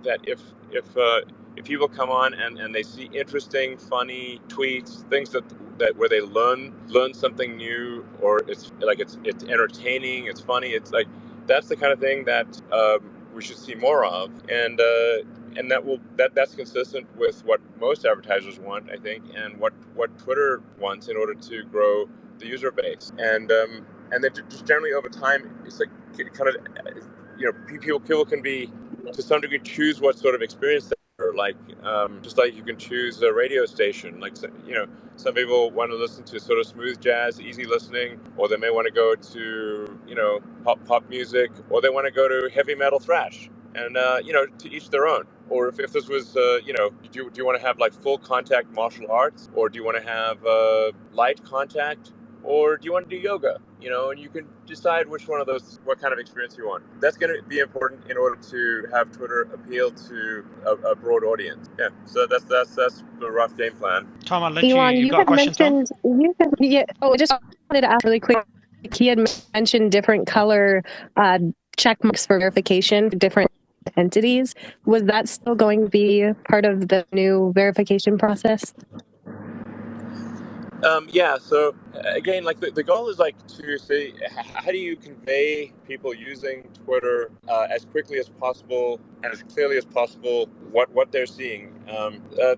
That if people come on and they see interesting, funny tweets, things that where they learn something new, or it's entertaining, it's funny, it's like that's the kind of thing that we should see more of, and that's consistent with what most advertisers want, I think, and what Twitter wants in order to grow the user base, and then just generally over time, it's like kind of people can be to some degree choose what sort of experience they are, like just like you can choose a radio station, like some people want to listen to sort of smooth jazz, easy listening, or they may want to go to pop music, or they want to go to heavy metal thrash. And to each their own. Or if this was, do you want to have like full contact martial arts, or do you want to have light contact, or do you want to do yoga? And you can decide which one of those, what kind of experience you want. That's going to be important in order to have Twitter appeal to a broad audience. Yeah. So that's the rough game plan. Tom, I'll let Elon, you got a question, Tom? I just wanted to ask really quick. He had mentioned different color check marks for verification for different entities. Was that still going to be part of the new verification process? Yeah, so again, like the goal is like to say, how do you convey people using Twitter as quickly as possible and as clearly as possible what they're seeing.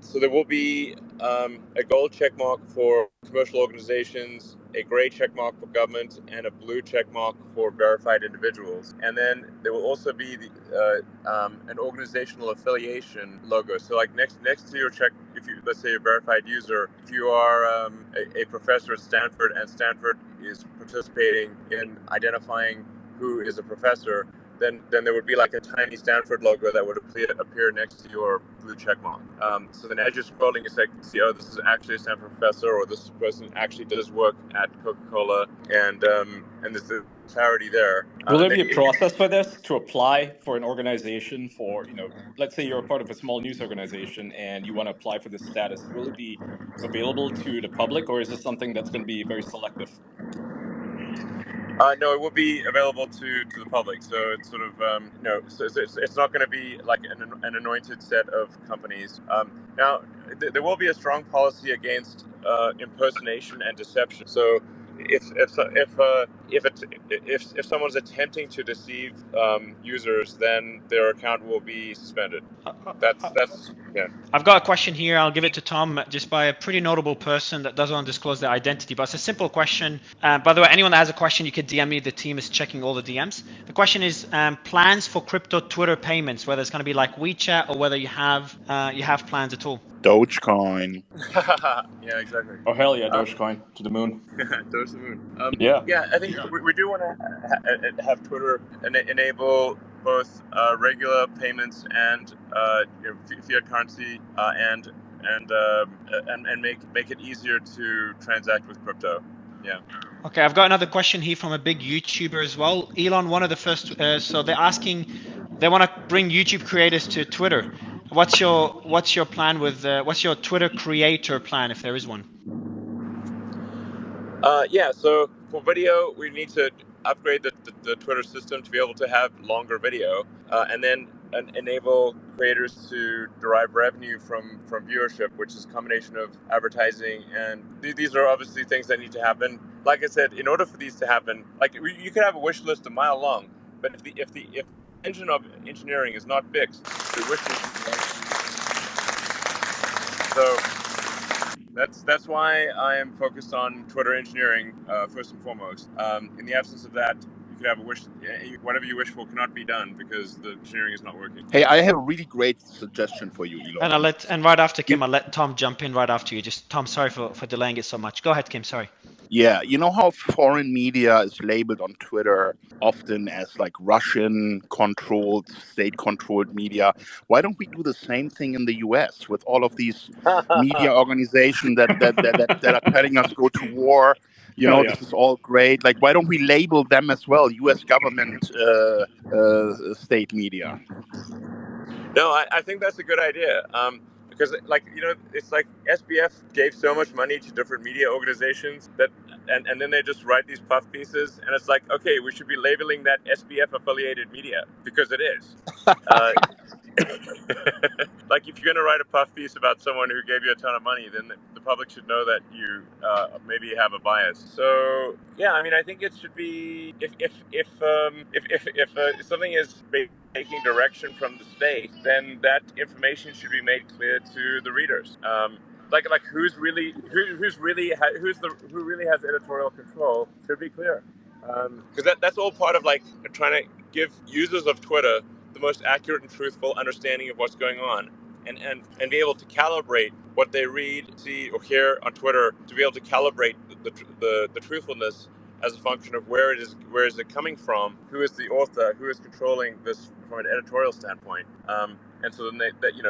So there will be a gold check mark for commercial organizations, a gray check mark for government, and a blue check mark for verified individuals. And then there will also be an organizational affiliation logo. So like next to your check, if you, let's say, a verified user, if you are a professor at Stanford and Stanford is participating in identifying who is a professor, then there would be like a tiny Stanford logo that would appear next to your blue check mark. So then as you're scrolling, you see, oh, this is actually a Stanford professor, or this person actually does work at Coca-Cola, and there's the clarity there. Will there be a process for this to apply for an organization for, let's say you're a part of a small news organization and you want to apply for this status? Will it be available to the public, or is this something that's going to be very selective? No, it will be available to the public. So it's sort of so it's not going to be like an anointed set of companies. Now there will be a strong policy against impersonation and deception. So if someone's attempting to deceive users, then their account will be suspended. That's yeah. I've got a question here. I'll give it to Tom, just by a pretty notable person that doesn't want to disclose their identity, but it's a simple question. By the way, anyone that has a question, you could DM me. The team is checking all the DMs. The question is plans for crypto Twitter payments, whether it's going to be like WeChat or whether you have plans at all. Dogecoin. Yeah, exactly. Oh, hell yeah, Dogecoin to the moon. Doge to the moon. Yeah, I think we do want to have Twitter enable both regular payments and fiat currency, and make it easier to transact with crypto. Yeah. Okay, I've got another question here from a big YouTuber as well. Elon, one of the first. So they're asking, they want to bring YouTube creators to Twitter. What's your plan with? What's your Twitter creator plan, if there is one? Yeah. So for video, we need to upgrade the Twitter system to be able to have longer video, and then enable creators to derive revenue from viewership, which is a combination of advertising, and these are obviously things that need to happen. Like I said, in order for these to happen, like you could have a wish list a mile long, but if the engine of engineering is not fixed, the wish list is So that's why I am focused on Twitter engineering first and foremost. In the absence of that, you could have a wish. Whatever you wish for cannot be done because the engineering is not working. Hey, I have a really great suggestion for you, Elon. And right after Kim, I'll let Tom jump in right after you. Just Tom, sorry for delaying it so much. Go ahead, Kim. Sorry. Yeah, you know how foreign media is labeled on Twitter often as like Russian-controlled, state-controlled media? Why don't we do the same thing in the US with all of these media organizations that are telling us go to war? You know, this is all great. Like, why don't we label them as well, U.S. government state media? No, I think that's a good idea. Because, like, you know, it's like SBF gave so much money to different media organizations that, and then they just write these puff pieces, and it's like, okay, we should be labeling that SBF affiliated media because it is. Like, if you're going to write a puff piece about someone who gave you a ton of money, then the public should know that you maybe have a bias. So, yeah, I mean, I think it should be if something is taking direction from the state, then that information should be made clear to the readers. Like who really has editorial control should be clear. Because that's all part of like trying to give users of Twitter the most accurate and truthful understanding of what's going on, and be able to calibrate what they read, see, or hear on Twitter, to be able to calibrate the truthfulness as a function of where is it coming from, who is the author, who is controlling this from an editorial standpoint, and so then they can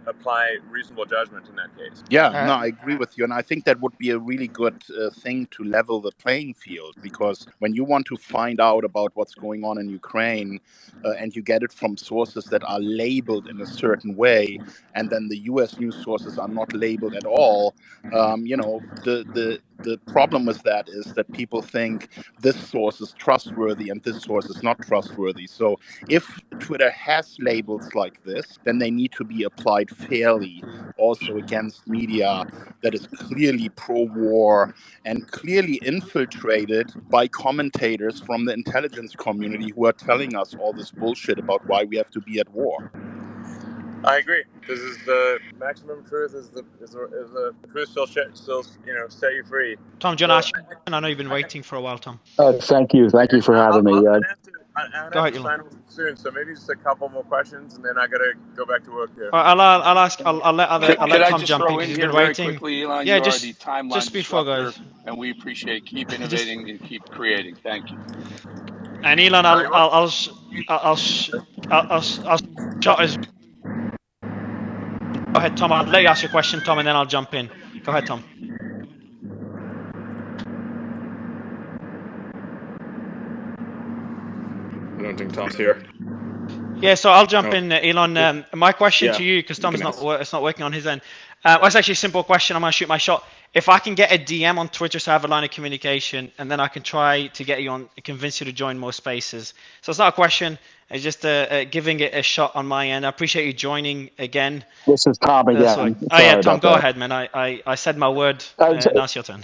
apply reasonable judgment in that case. Yeah, no, I agree with you, and I think that would be a really good thing to level the playing field, because when you want to find out about what's going on in Ukraine, and you get it from sources that are labeled in a certain way, and then the U.S. news sources are not labeled at all, the problem with that is that people think this source is trustworthy and this source is not trustworthy. So if Twitter has labels like this, then they need to be applied fairly also against media that is clearly pro-war and clearly infiltrated by commentators from the intelligence community who are telling us all this bullshit about why we have to be at war. I agree. This is the maximum truth. Is the truth still set you free? Tom, do you want to ask? I know you've been waiting for a while, Tom. Thank you for having me. I have to sign off soon, so maybe just a couple more questions, and then I gotta go back to work here. I'll let Tom jump in. He's been waiting. Quickly, Elon, yeah, you are the timeline before, guys. And we appreciate keep innovating and keep creating. Thank you. And Elon, I'll shut his. Go ahead, Tom. I'll let you ask your question, Tom, and then I'll jump in. Go ahead, Tom. I don't think Tom's here. Yeah, so I'll jump in, Elon. My question to you, because Tom's it's not working on his end. Well, it's actually a simple question. I'm going to shoot my shot. If I can get a DM on Twitter to have a line of communication, and then I can try to get you on, convince you to join more spaces. So it's not a question. It's just giving it a shot on my end. I appreciate you joining again. This is Tom again. Tom, go ahead, man. I said my word. Now it's your turn.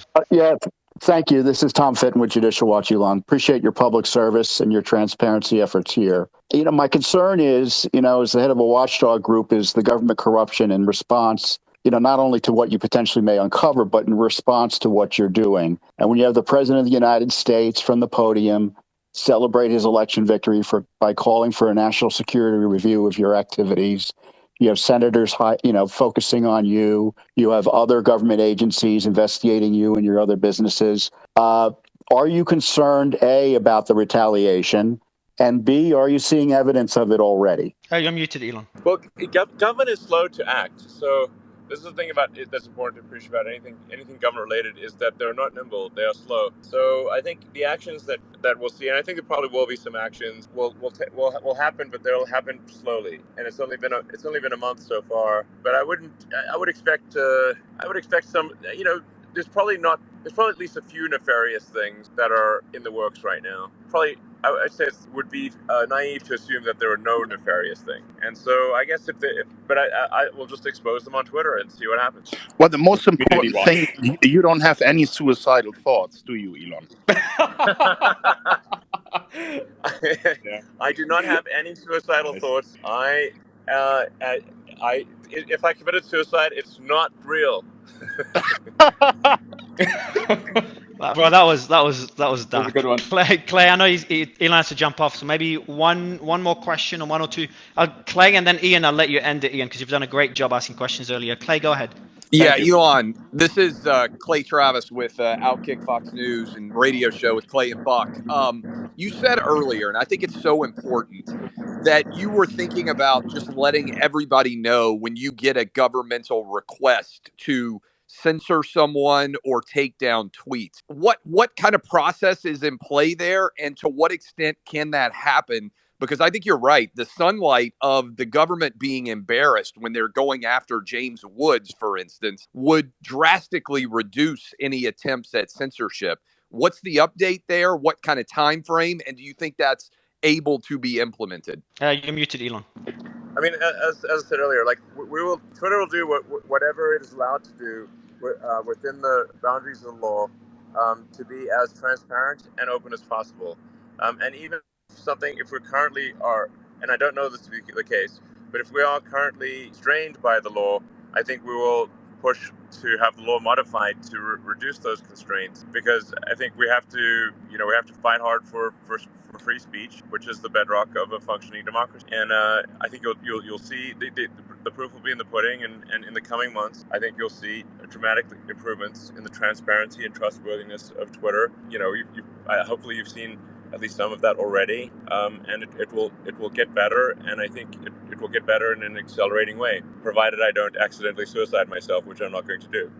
Thank you. This is Tom Fitton with Judicial Watch, Elon. Appreciate your public service and your transparency efforts here. My concern is, as the head of a watchdog group, is the government corruption in response, not only to what you potentially may uncover, but in response to what you're doing. And when you have the President of the United States from the podium celebrate his election victory by calling for a national security review of your activities, you have senators, focusing on you. You have other government agencies investigating you and your other businesses. Are you concerned, A, about the retaliation? And B, are you seeing evidence of it already? Hey, you're muted, Elon. Well, government is slow to act. So this is the thing about it that's important to appreciate about anything government related, is that they're not nimble, they are slow. So I think the actions that we'll see, and I think there probably will be some actions, will happen, but they'll happen slowly. And it's only been a month so far. But I would expect some. There's probably at least a few nefarious things that are in the works right now. I'd say it would be naive to assume that there are no nefarious things. And so I guess but I will just expose them on Twitter and see what happens. Well, the most important thing, you don't have any suicidal thoughts, do you, Elon? I do not have any suicidal thoughts. if I committed suicide, it's not real. Well, that was dark. That was a good one. Clay, I know Elon has to jump off, so maybe one more question or one or two. Clay, and then Ian, I'll let you end it, Ian, because you've done a great job asking questions earlier. Clay, go ahead. Yeah, Elon, this is Clay Travis with Outkick Fox News and radio show with Clay and Buck. You said earlier, and I think it's so important, that you were thinking about just letting everybody know when you get a governmental request to censor someone or take down tweets. What kind of process is in play there, and to what extent can that happen? Because I think you're right. The sunlight of the government being embarrassed when they're going after James Woods, for instance, would drastically reduce any attempts at censorship. What's the update there? What kind of time frame? And do you think that's able to be implemented? You're muted, Elon. I mean, as I said earlier, like Twitter will do whatever it is allowed to do within the boundaries of the law to be as transparent and open as possible. And even if we currently are, and I don't know this to be the case, but if we are currently strained by the law, I think we will push to have the law modified to reduce those constraints, because I think we have to fight hard for free speech, which is the bedrock of a functioning democracy. And I think you'll see the proof will be in the pudding, and in the coming months, I think you'll see dramatic improvements in the transparency and trustworthiness of Twitter. Hopefully you've seen at least some of that already, and it will get better, and I think it will get better in an accelerating way, provided I don't accidentally suicide myself, which I'm not going to do.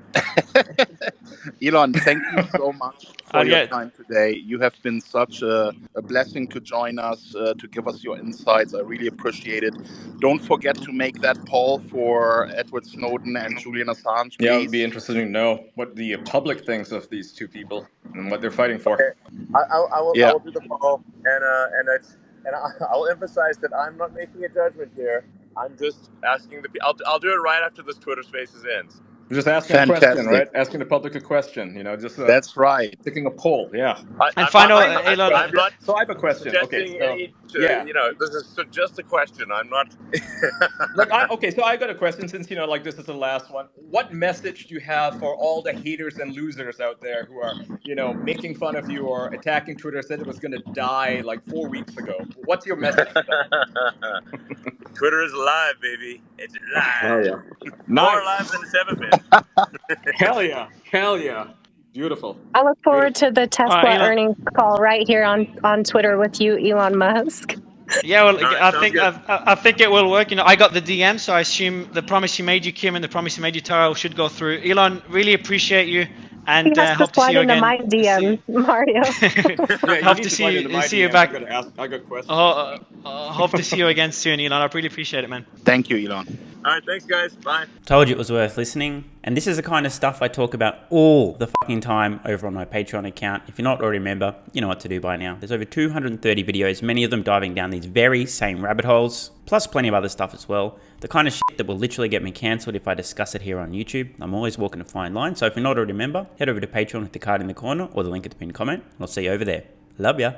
Elon, thank you so much for your time today. You have been such a blessing to join us, to give us your insights. I really appreciate it. Don't forget to make that poll for Edward Snowden and Julian Assange, please. Yeah, it would be interesting to know what the public thinks of these two people and what they're fighting for. Okay. I will do the poll, and I'll emphasize that I'm not making a judgment here. I'm just asking I'll do it right after this Twitter Spaces ends. Just asking a question, right? Asking the public a question, that's right. Taking a poll, yeah. I'm not. So I have a question. Okay. This is just a question. I'm not. So I got a question, since this is the last one. What message do you have for all the haters and losers out there who are, making fun of you or attacking Twitter? Said it was going to die like 4 weeks ago. What's your message? Twitter is alive, baby. It's alive. Oh, yeah. More alive than it's ever been. Hell yeah. Beautiful. I look forward to the Tesla earnings call right here on Twitter with you, Elon Musk. Yeah, well, I think it will work. I got the DM, so I assume the promise you made you, Kim, and the promise you made you, Tara, should go through. Elon, really appreciate you, and hope to see you again. My DM, Mario. Hope to see you back. I got questions. Hope to see you again soon, Elon. I really appreciate it, man. Thank you, Elon. All right, thanks, guys. Bye. Told you it was worth listening. And this is the kind of stuff I talk about all the fucking time over on my Patreon account. If you're not already a member, you know what to do by now. There's over 230 videos, many of them diving down these very same rabbit holes, plus plenty of other stuff as well. The kind of shit that will literally get me cancelled if I discuss it here on YouTube. I'm always walking a fine line. So if you're not already a member, head over to Patreon with the card in the corner or the link at the pinned comment. I'll see you over there. Love ya.